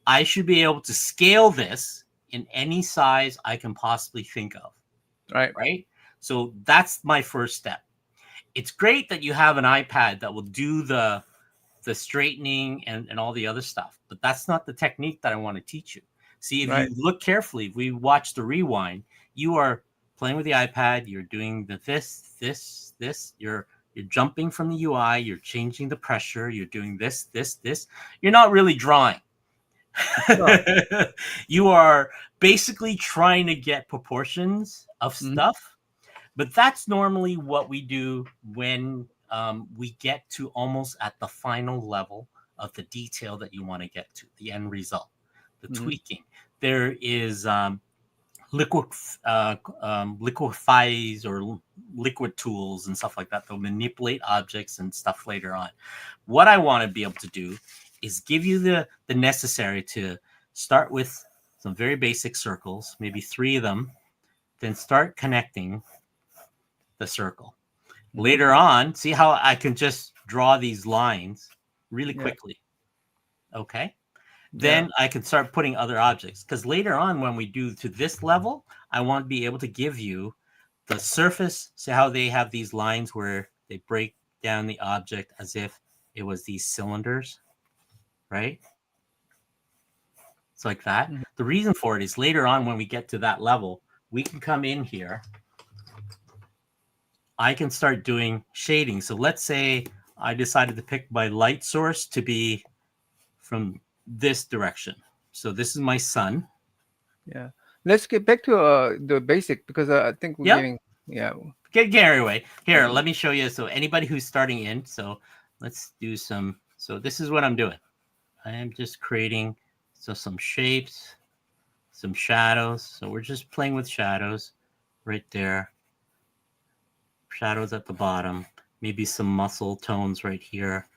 I should be able to scale this in any size I can possibly think of. Right. Right. So that's my first step. It's great that you have an iPad that will do the straightening and all the other stuff, but that's not the technique that I want to teach you. See, if Right. you look carefully, if we watch the rewind, you are playing with the iPad, you're doing the this, you're jumping from the UI, you're changing the pressure, you're doing this. You're not really drawing. No. You are basically trying to get proportions of Mhm. stuff, but that's normally what we do when we get to almost at the final level of the detail that you want to get to, the end result, the Mhm. tweaking. There is liquid liquefies or liquid tools and stuff like that. They'll manipulate objects and stuff later on. What I want to be able to do is give you the necessary to start with some very basic circles, maybe 3 of them, then start connecting the circle. Mhm. Later on, see how I can just draw these lines really Yeah. quickly. Okay. Yeah. Then I can start putting other objects, because later on, when we do to this level, I want to be able to give you the surface. See how they have these lines where they break down the object as if it was these cylinders, right? It's like that. Mhm. The reason for it is later on, when we get to that level, we can come in here. I can start doing shading. So let's say I decided to pick my light source to be from this direction. So this is my sun. Yeah. Let's get back to the basic, because I think we're Yep. getting, yeah. Get carried away. Here, Yeah. let me show you. So anybody who's starting in, so let's do some. So this is what I'm doing. I am just creating some shapes, some shadows. So we're just playing with shadows right there. Shadows at the bottom. Maybe some muscle tones right here.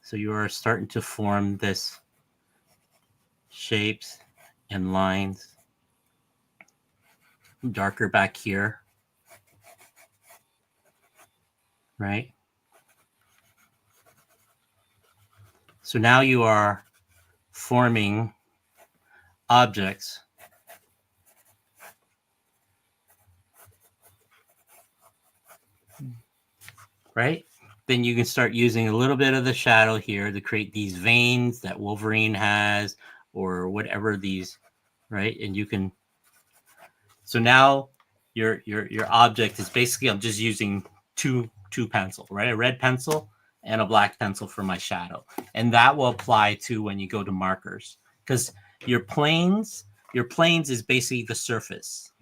So you are starting to form this shapes and lines. Darker back here, right? So now you are forming objects, right? Then you can start using a little bit of the shadow here to create these veins that Wolverine has, or whatever these, right? And you can. So now your object is basically, I'm just using two pencil, right? A red pencil and a black pencil for my shadow, and that will apply to when you go to markers, because your planes is basically the surface,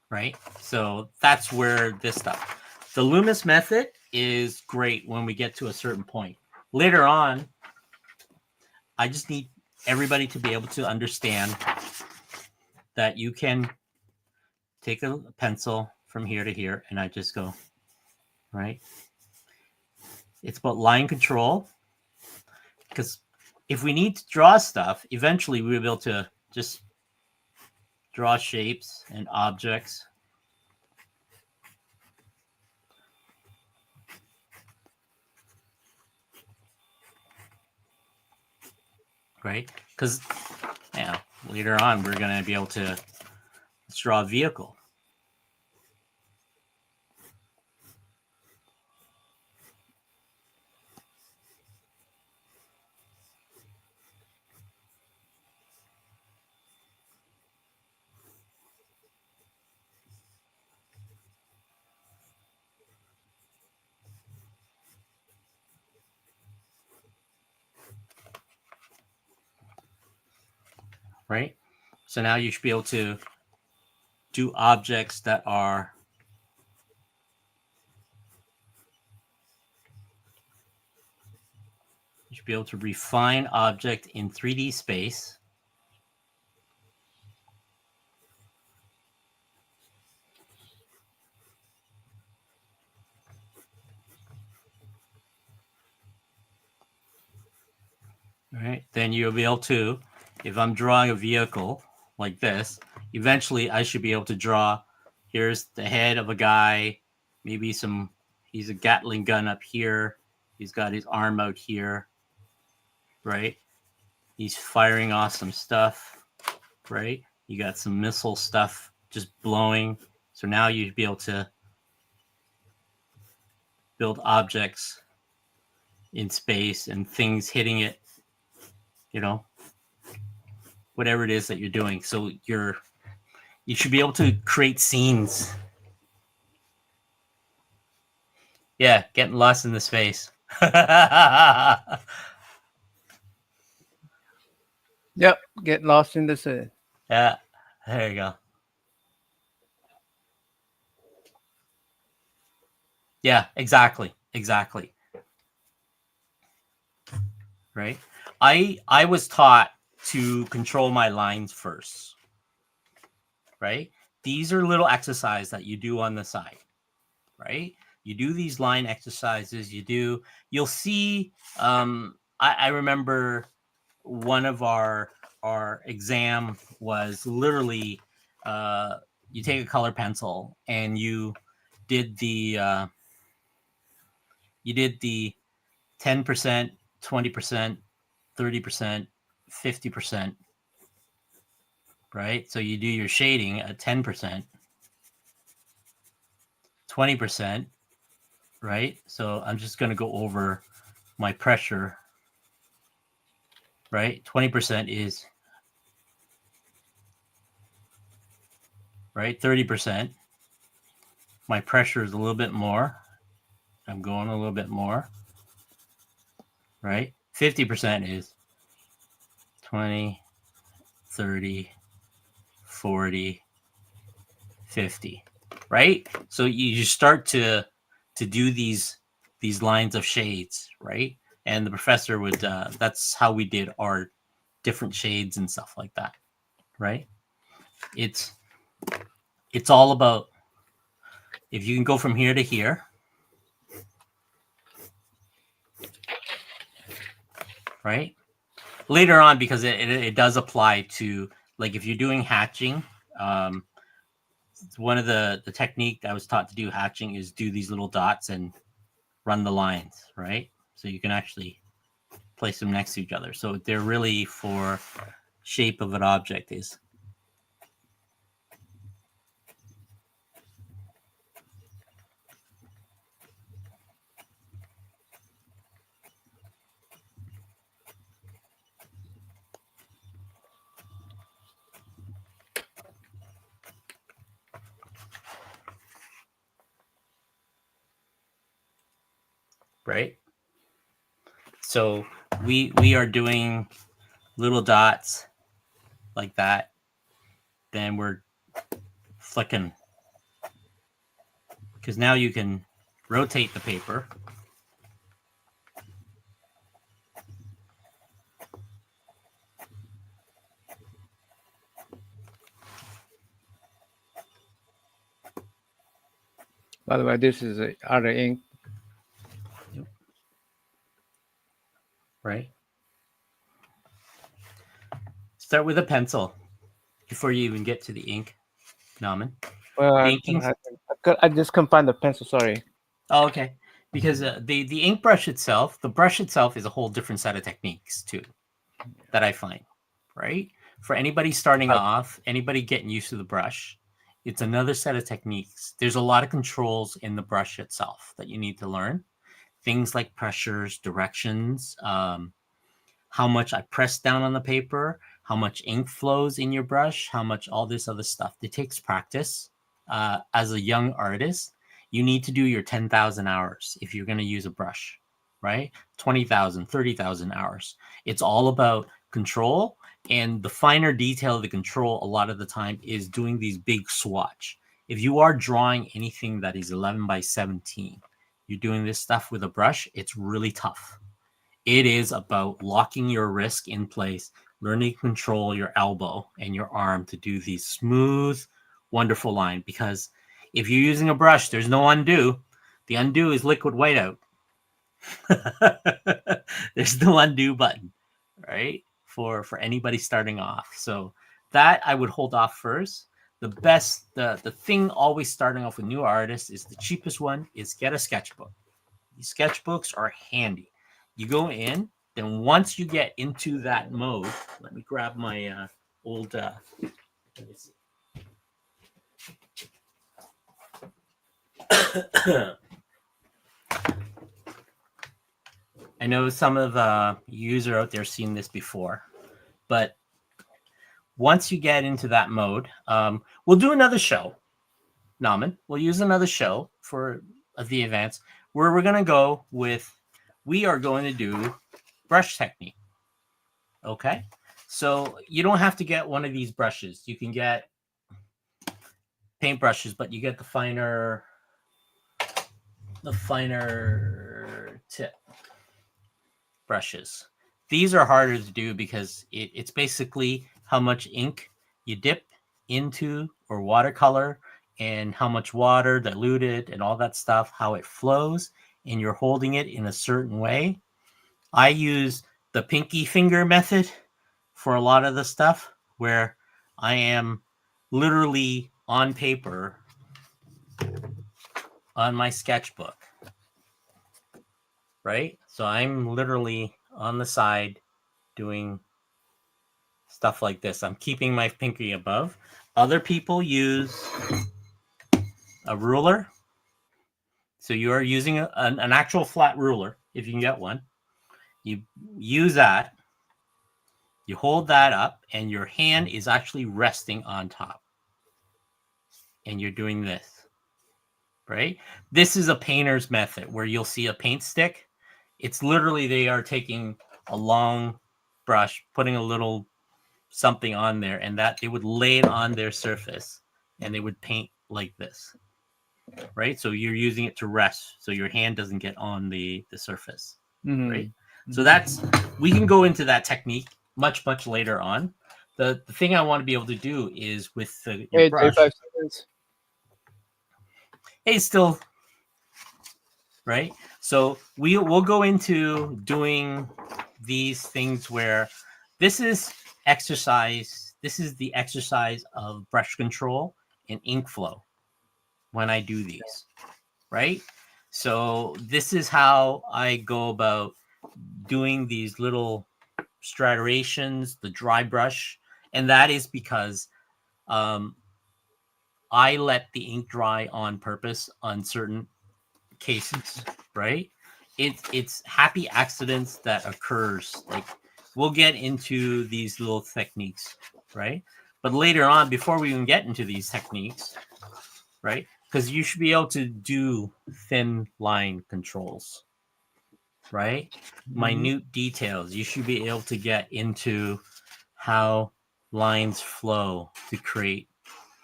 right? So that's where this stuff. The Loomis method is great when we get to a certain point. Later on, I just need everybody to be able to understand that you can take a pencil from here to here, and I just go, right? It's about line control, because if we need to draw stuff, eventually we'll be able to just draw shapes and objects. Right? Because yeah, later on we're going to be able to, let's draw a vehicle. Right? So now you should be able to do objects that are, you should be able to refine object in 3D space. Right? Then you'll be able to, if I'm drawing a vehicle like this, eventually I should be able to draw, here's the head of a guy, maybe some, he's a Gatling gun up here, he's got his arm out here, right? He's firing off some stuff, right? You got some missile stuff just blowing. So now you'd be able to build objects in space and things hitting it, you know, whatever it is that you're doing. So you should be able to create scenes. Yeah, getting lost in the space. Yep, get lost in the sea. Yeah, there you go. Yeah, exactly. Right. I was taught to control my lines first. Right. These are little exercises that you do on the side. Right. You do these line exercises. You'll see. I remember one of our exam was literally you take a color pencil and did the uh, you did the 10%, 20%, 30%, 50%, right? So you do your shading at 10%, 20%, right? So I'm just going to go over my pressure, right? 20% is, right? 30%. My pressure is a little bit more. I'm going a little bit more, right? 50% is 20, 30, 40, 50, right? So you start to do these lines of shades, right? And the professor would that's how we did our different shades and stuff like that, right? It's all about if you can go from here to here, right? Later on, because it does apply to, like, if you're doing hatching, one of the technique I was taught to do hatching is do these little dots and run the lines, right? So you can actually place them next to each other. So they're really for shape of an object is. Right? So we are doing little dots like that. Then we're flicking, because now you can rotate the paper. By the way, this is other ink. Right? Start with a pencil before you even get to the ink, Naman. Well, Inking. I just couldn't find the pencil. Sorry. Oh, okay. Because the ink brush itself, the brush itself is a whole different set of techniques too, that I find, right? For anybody starting off, anybody getting used to the brush, it's another set of techniques. There's a lot of controls in the brush itself that you need to learn. Things like pressures, directions, how much I press down on the paper, how much ink flows in your brush, how much all this other stuff. It takes practice. As a young artist, you need to do your 10,000 hours if you're going to use a brush, right? 20,000, 30,000 hours. It's all about control, and the finer detail of the control a lot of the time is doing these big swatch. If you are drawing anything that is 11 by 17, you're doing this stuff with a brush, it's really tough. It is about locking your wrist in place, learning to control your elbow and your arm to do these smooth, wonderful line. Because if you're using a brush, there's no undo. The undo is liquid whiteout. There's no undo button, right? For anybody starting off. So that I would hold off first. The best, the thing always starting off with new artists is the cheapest one is get a sketchbook. These sketchbooks are handy. You go in, then once you get into that mode, let me grab my old. Let me see. I know some of the user out there seen this before, but once you get into that mode, we'll do another show, Naman. We'll use another show for the events where we're going to go with, we are going to do brush technique. Okay. So you don't have to get one of these brushes. You can get paint brushes, but you get the finer tip brushes. These are harder to do because it's basically how much ink you dip into, or watercolor, and how much water diluted and all that stuff, how it flows, and you're holding it in a certain way. I use the pinky finger method for a lot of the stuff, where I am literally on paper on my sketchbook, right? So I'm literally on the side doing stuff like this. I'm keeping my pinky above. Other people use a ruler. So you are using an actual flat ruler, if you can get one. You use that, you hold that up, and your hand is actually resting on top. And you're doing this, right? This is a painter's method where you'll see a paint stick. It's literally, they are taking a long brush, putting a little something on there, and that they would lay it on their surface and they would paint like this, right? So you're using it to rest, so your hand doesn't get on the surface, right? So that's, we can go into that technique much later on. The thing I want to be able to do is with your brush. 35 seconds. Hey, still, right? So we'll go into doing these things where this is exercise. This is the exercise of brush control and ink flow when I do these, right? So this is how I go about doing these little striations, the dry brush, and that is because I let the ink dry on purpose on certain cases, right? It's happy accidents that occurs. Like, we'll get into these little techniques, right? But later on, before we even get into these techniques, right? Because you should be able to do thin line controls, right? Minute details. You should be able to get into how lines flow to create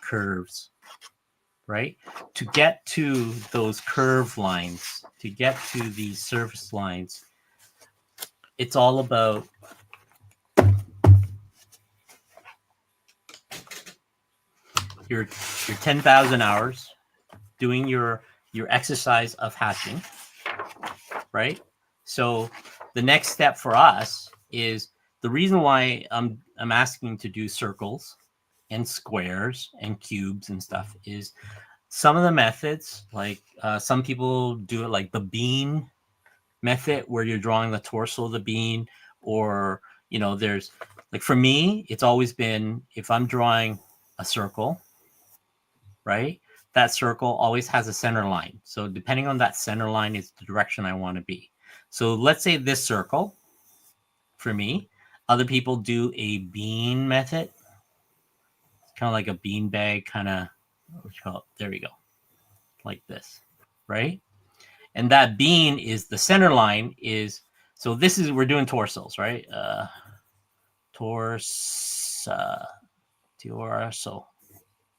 curves, right? To get to those curve lines, to get to these surface lines, it's all about your 10,000 hours doing your exercise of hatching, right? So the next step for us is, the reason why I'm asking to do circles and squares and cubes and stuff is, some of the methods, like some people do it like the bean method, where you're drawing the torso of the bean, or there's, like, for me, it's always been, if I'm drawing a circle, right, that circle always has a center line. So depending on that center line is the direction I want to be. So let's say this circle, for me, other people do a bean method. It's kind of like a bean bag, kind of, what you call it? There we go. Like this, right? And that bean is the center line is, so this is, we're doing torsos, right? Torso.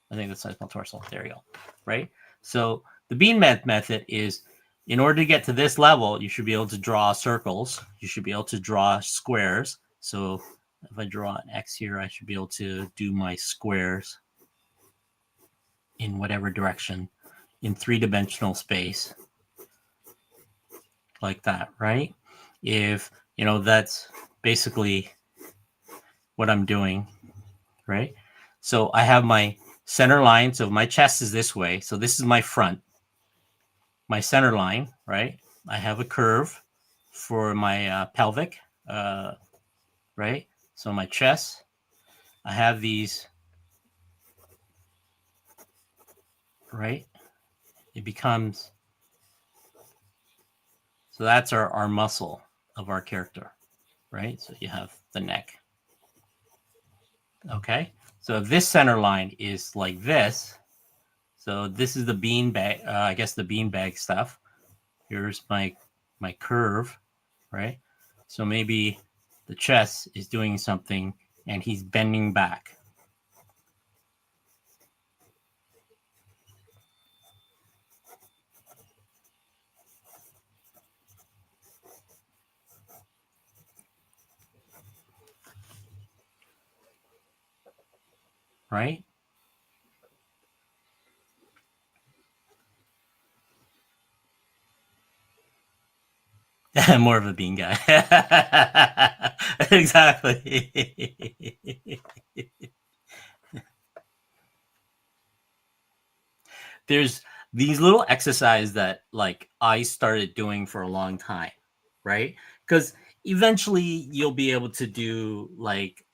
I think that's how it's called, torso. There you go, right? So the bean method is, in order to get to this level, you should be able to draw circles. You should be able to draw squares. So if I draw an X here, I should be able to do my squares in whatever direction in three-dimensional space, like that, right? If that's basically what I'm doing, right? So I have my center line. So my chest is this way. So this is my front, my center line, right? I have a curve for my pelvic, right? So my chest, I have these, right? It becomes, so that's our muscle. of our character, right? So you have the neck. Okay, so if this center line is like this, so this is the bean bag, I guess the bean bag stuff. Here's my curve, right? So maybe the chest is doing something and he's bending back. Right? More of a bean guy. Exactly. There's these little exercises that like I started doing for a long time, right? Because eventually you'll be able to do like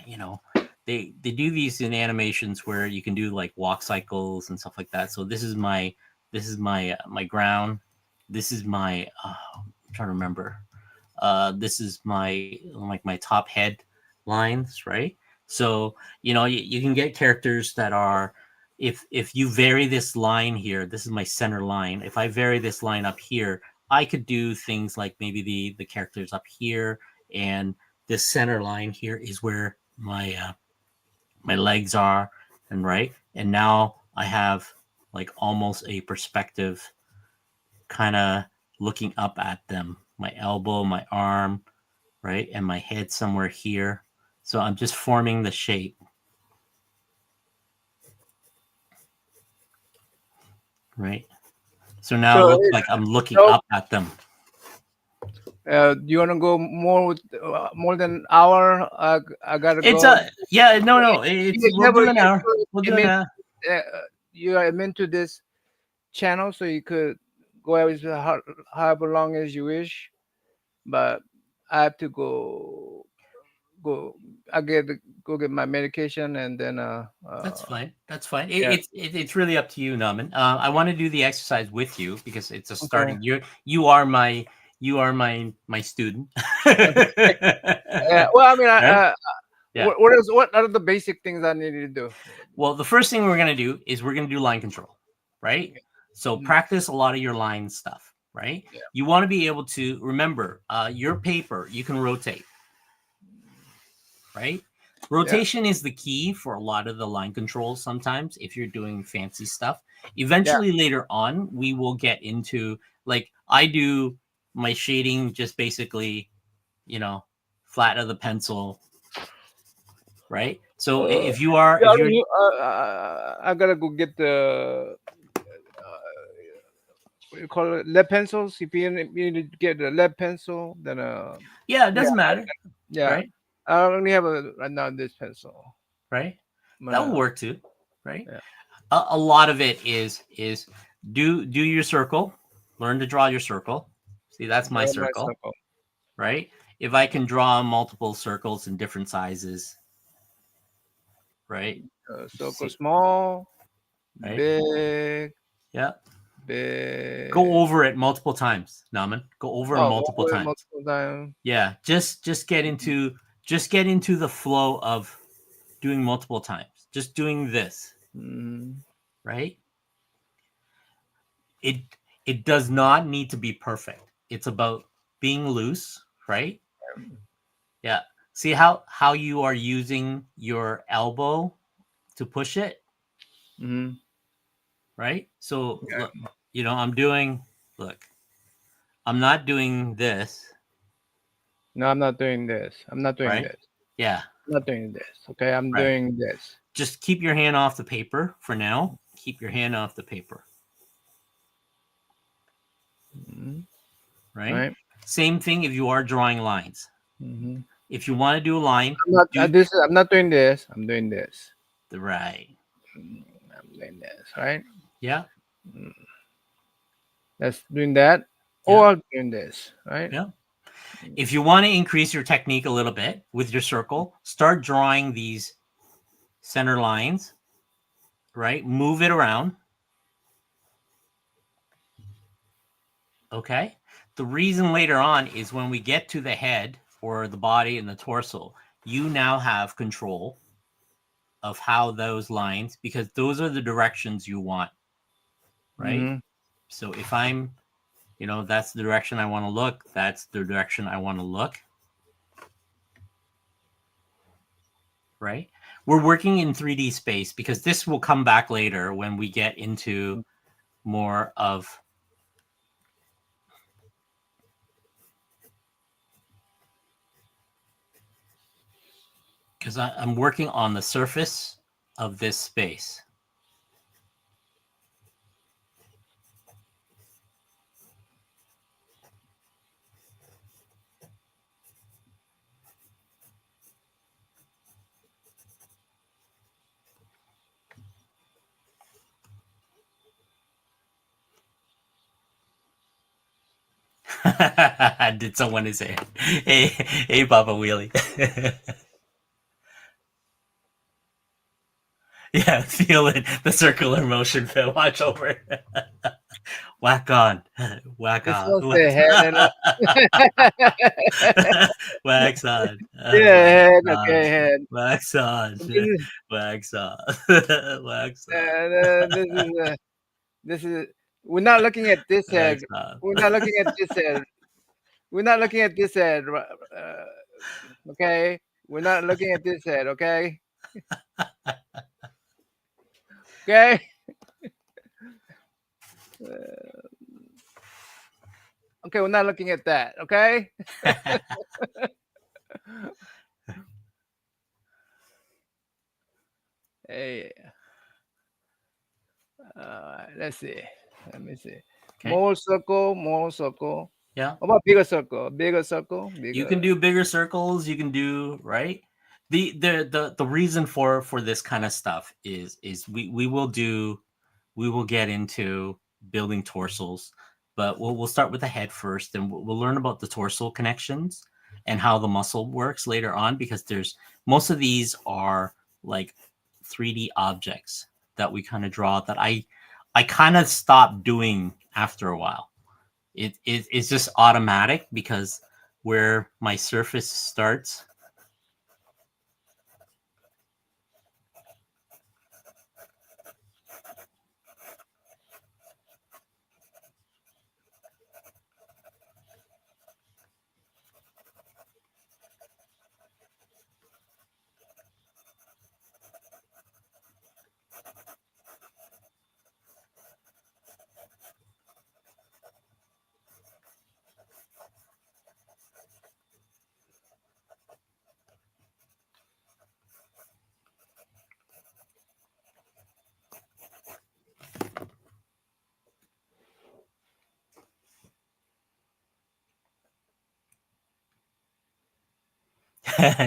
you know, they do these in animations where you can do like walk cycles and stuff like that. So this is my ground. This is my I'm trying to remember. This is my like my top head lines, right? So you can get characters that are if you vary this line here, this is my center line. If I vary this line up here, I could do things like maybe the characters up here, and this center line here is where my legs are, and right, and now I have like almost a perspective, kind of looking up at them. My elbow, my arm, right, and my head somewhere here. So I'm just forming the shape, right? So now it So, looks like I'm looking so up at them. do you want to go more with more than an hour? I gotta It's go. a yeah, no, it's we'll Yeah, but do an hour. We'll do an hour. uh, you are into this channel, so you could go as however long as you wish. But I have to go. I get go get my medication, and then That's fine. That's fine. yeah. It's really up to you, Naman. I want to do the exercise with you because it's a Okay. starting. You are my student. Yeah. Well, I mean, Right? Yeah. what are the basic things I need to do? Well, the first thing we're gonna do is we're gonna do line control, right? So Mhm. practice a lot of your line stuff, right? Yeah. You want to be able to remember your paper. You can rotate, right? Yeah. Rotation is the key for a lot of the line controls sometimes if you're doing fancy stuff. Yeah. Eventually, later on, we will get into like I do my shading just basically, you know, flat of the pencil, right? So Uh, if yeah. you're I gotta go get the what do you call it? Lead pencils. If you need to get a lead pencil, then yeah, it yeah, doesn't matter, yeah. right? I only have a right now this pencil. Right? I'm That will gonna work too, right? yeah. A lot of it is do your circle, learn to draw your circle. See, that's my Draw my circle, circle. right? If I can draw multiple circles in different sizes, right? Circle See, small, right? big, Yeah. Go big. over it multiple times, Naman. Go over it Oh, multiple over times. multiple times. Yeah, just get into the flow of doing multiple times. Just doing this, Mm-hmm. right? it it does not need to be perfect. It's about being loose, right? Yeah. See how you are using your elbow to push it, Mm-hmm. right? So Yeah. look, I'm doing look, I'm not doing this, No, I'm not doing this. I'm not doing right? this. Yeah, I'm not doing this. Okay, I'm right. doing this. Just keep your hand off the paper for now. Keep your hand off the paper, Mm-hmm. right? Right. Same thing if you are drawing lines. Mm-hmm. If you want to do a line, I'm not. do This. I'm not doing this. I'm doing this. the right. I'm doing this. Right. Yeah, That's doing that. yeah, Or I'm doing this. Right. yeah. If you want to increase your technique a little bit with your circle, start drawing these center lines, right? Move it around. Okay. the reason later on is when we get to the head or the body and the torso, you now have control of how those lines, because those are the directions you want, right? Mm-hmm. So if I'm, that's the direction I want to look, that's the direction I want to look, right? We're working in 3D space because this will come back later when we get into more of, because I'm working on the surface of this space. Did someone say, hey, Papa Wheelie? Yeah, feel it. The circular motion. Phil, watch over. Whack on, whack This off, one's the head and wax on, yeah, wax head. on, Okay, head. wax on, This is, wax on, wax on, this is this is. We're not looking at this head. wax on. We're not looking at this head. We're not looking at this head. Okay, we're not looking at this head. Okay, okay. Okay, we're not looking at that. Okay. Hey, let's see. Let me see. Okay. More circle, more circle. Yeah. What about bigger circle? Bigger circle, bigger. You can do bigger circles. You can do right. The reason for this kind of stuff is we will get into building torsos, but we'll start with the head first, and we'll learn about the torso connections and how the muscle works later on, because there's most of these are like 3D objects that we kind of draw that I kind of stopped doing after a while. It's just automatic because where my surface starts.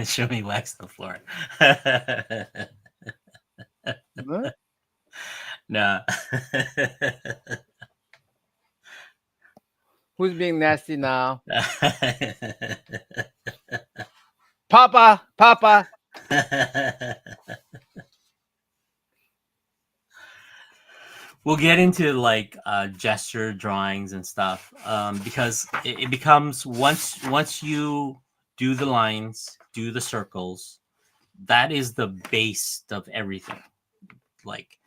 Show me wax the floor. Huh? Nah. Who's being nasty now? Papa, Papa. We'll get into like gesture drawings and stuff, because it becomes once you do the lines, do the circles, that is the base of everything. Like,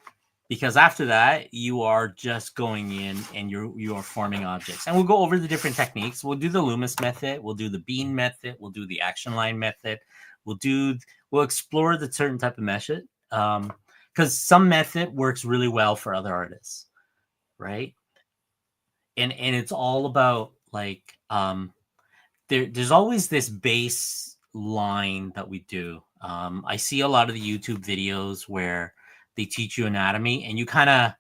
because after that you are just going in and you are forming objects, and we'll go over the different techniques. We'll do the Loomis method, we'll do the bean method, we'll do the action line method, we'll explore the certain type of method, because some method works really well for other artists, right? And it's all about like there's always this base line that we do. I see a lot of the YouTube videos where they teach you anatomy and you kind of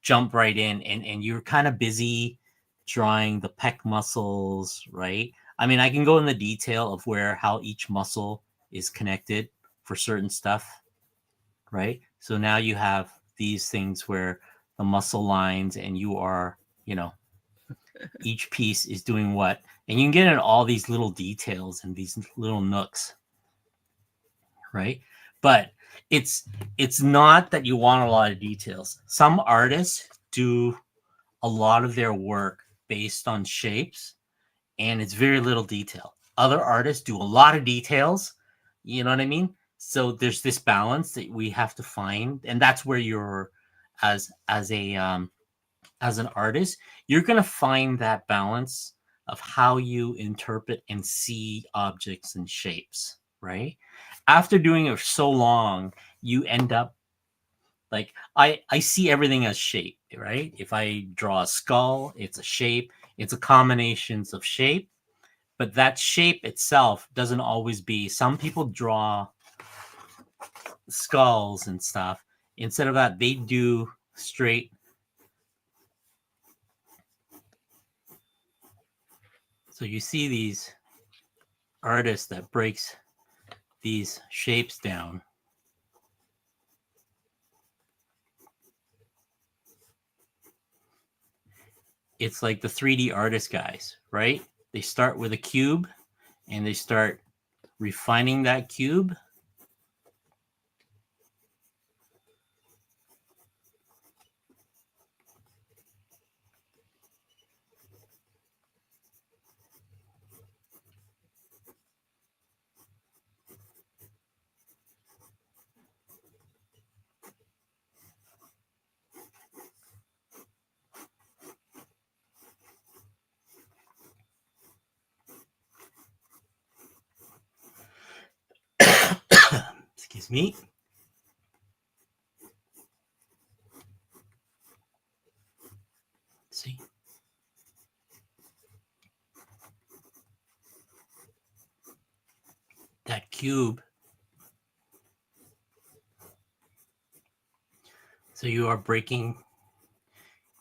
jump right in, and you're kind of busy drawing the pec muscles, right? I mean, I can go in the detail of how each muscle is connected for certain stuff, right? So now you have these things where the muscle lines and you are, each piece is doing what, and you can get in all these little details and these little nooks, right? But it's not that you want a lot of details. Some artists do a lot of their work based on shapes, and it's very little detail. Other artists do a lot of details, you know what I mean? So there's this balance that we have to find, and that's where you're as an artist, you're going to find that balance of how you interpret and see objects and shapes, right? After doing it for so long, you end up like I see everything as shape, right? If I draw a skull, it's a shape, it's a combinations of shape, but that shape itself doesn't always be. Some people draw skulls and stuff. Instead of that, they do straight. So you see these artists that breaks these shapes down. It's like the 3D artist guys, right? They start with a cube and they start refining that cube. Excuse me. See? That cube. So you are breaking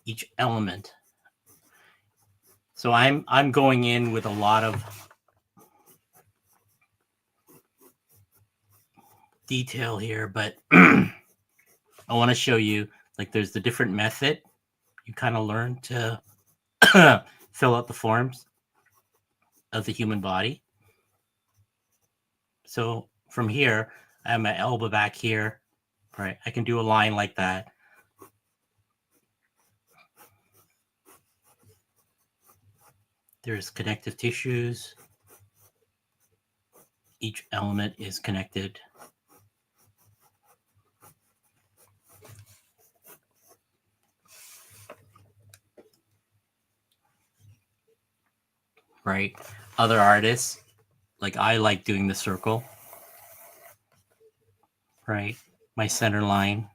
each element. So I'm going in with a lot of detail here, but I want to show you like there's the different method you kind of learn to fill out the forms of the human body. So from here, I have my elbow back here, right? I can do a line like that. There's connective tissues. Each element is connected. Right? Other artists, like I like doing the circle, right? My center line.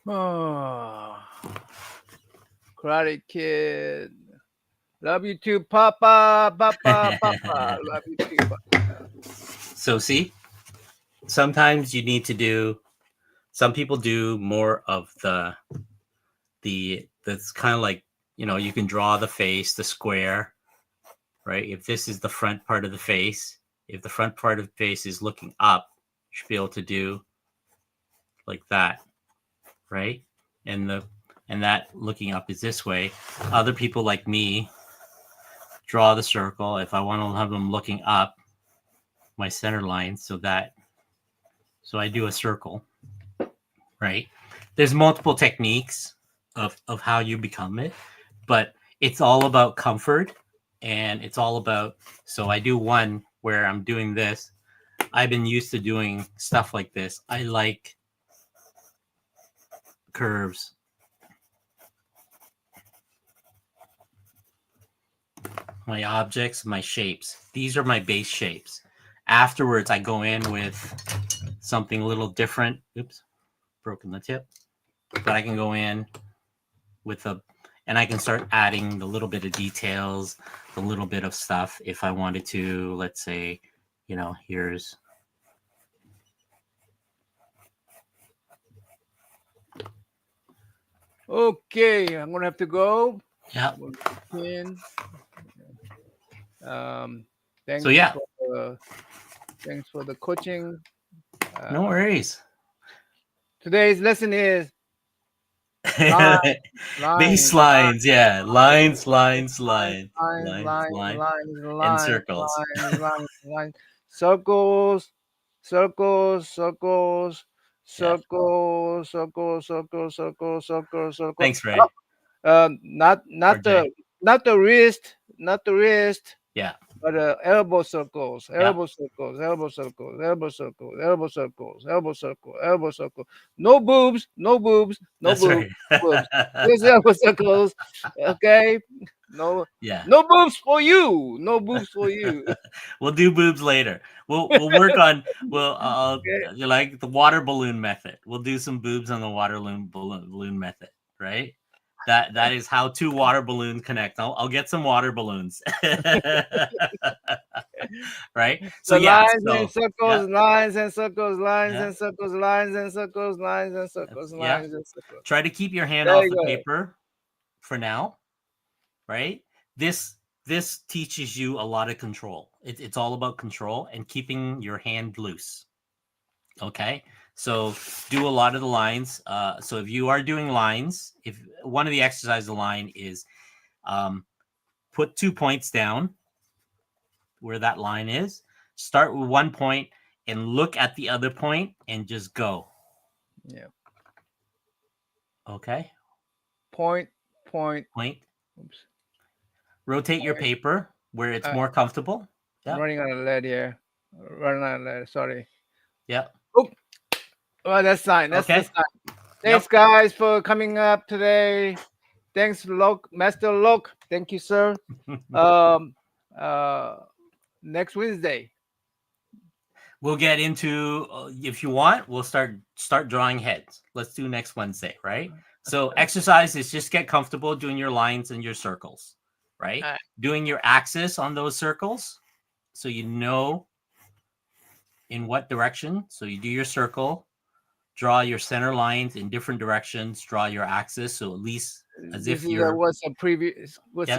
Oh, Karate Kid. Love you too, Papa. Papa. Papa. Love you too. Papa. So see, sometimes you need to do. Some people do more of the that's kind of like, you know, you can draw the face, the square, right? If this is the front part of the face, if the front part of the face is looking up, you should be able to do like that, right? And the and that looking up is this way. Other people like me draw the circle. If I want to have them looking up, my center line, so I do a circle, right? There's multiple techniques of how you become it, but it's all about comfort, and it's all about, so I do one where I'm doing this. I've been used to doing stuff like this. I like curves. My objects, my shapes. These are my base shapes. Afterwards, I go in with something a little different. Oops, broken the tip. But I can go in with and I can start adding the little bit of details, the little bit of stuff. If I wanted to, let's say, here's. Okay, I'm gonna have to go. Yeah. Thanks. So yeah. Thanks for the coaching. No worries. Today's lesson is baselines. Yeah, lines, and circles. lines, circles, circles, circles, Yeah. circles, circles, circles, circles, circles, circles. Thanks, Ray. Not the wrist, not the wrist. Yeah. But elbow circles, elbow circles, elbow circles, elbow circles, elbow circles, elbow circle, elbow circle. No boobs, no boobs, no That's boobs, right. boobs. Just elbow circles. Okay. No. Yeah. No boobs for you. No boobs for you. We'll do boobs later. We'll work on like the water balloon method. We'll do some boobs on the water balloon method, right? That is how two water balloons connect. I'll get some water balloons. Right? So lines and circles, lines and circles, lines Yeah. and circles, lines and circles, lines and circles, lines and circles. Try to keep your hand off the paper for now, right? This teaches you a lot of control. It's all about control and keeping your hand loose. Okay, so do a lot of the lines. So if you are doing lines, if one of the exercises of the line is put 2 points down where that line is, start with 1 point and look at the other point and just go. Yeah. Okay. Point. Oops. Rotate your paper where it's more comfortable. Yeah. Running on a lead here. Running on a lead. Sorry. Yeah. Oh, well, that's fine. That's the sign. Thanks, guys, for coming up today. Thanks, Master Lok. Thank you, sir. Next Wednesday. We'll get into, if you want, we'll start drawing heads. Let's do next Wednesday, right? So exercise is just get comfortable doing your lines and your circles, right? Doing your axis on those circles so you know in what direction. So you do your circle, draw your center lines in different directions, draw your axis. So at least as if you're... what's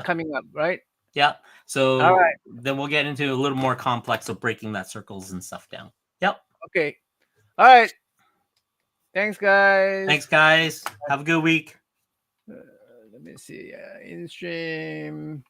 coming up, right? Yeah. So then we'll get into a little more complex of breaking that circles and stuff down. Yep. Okay. All right. Thanks, guys. Thanks, guys. Have a good week. Let me see. In stream.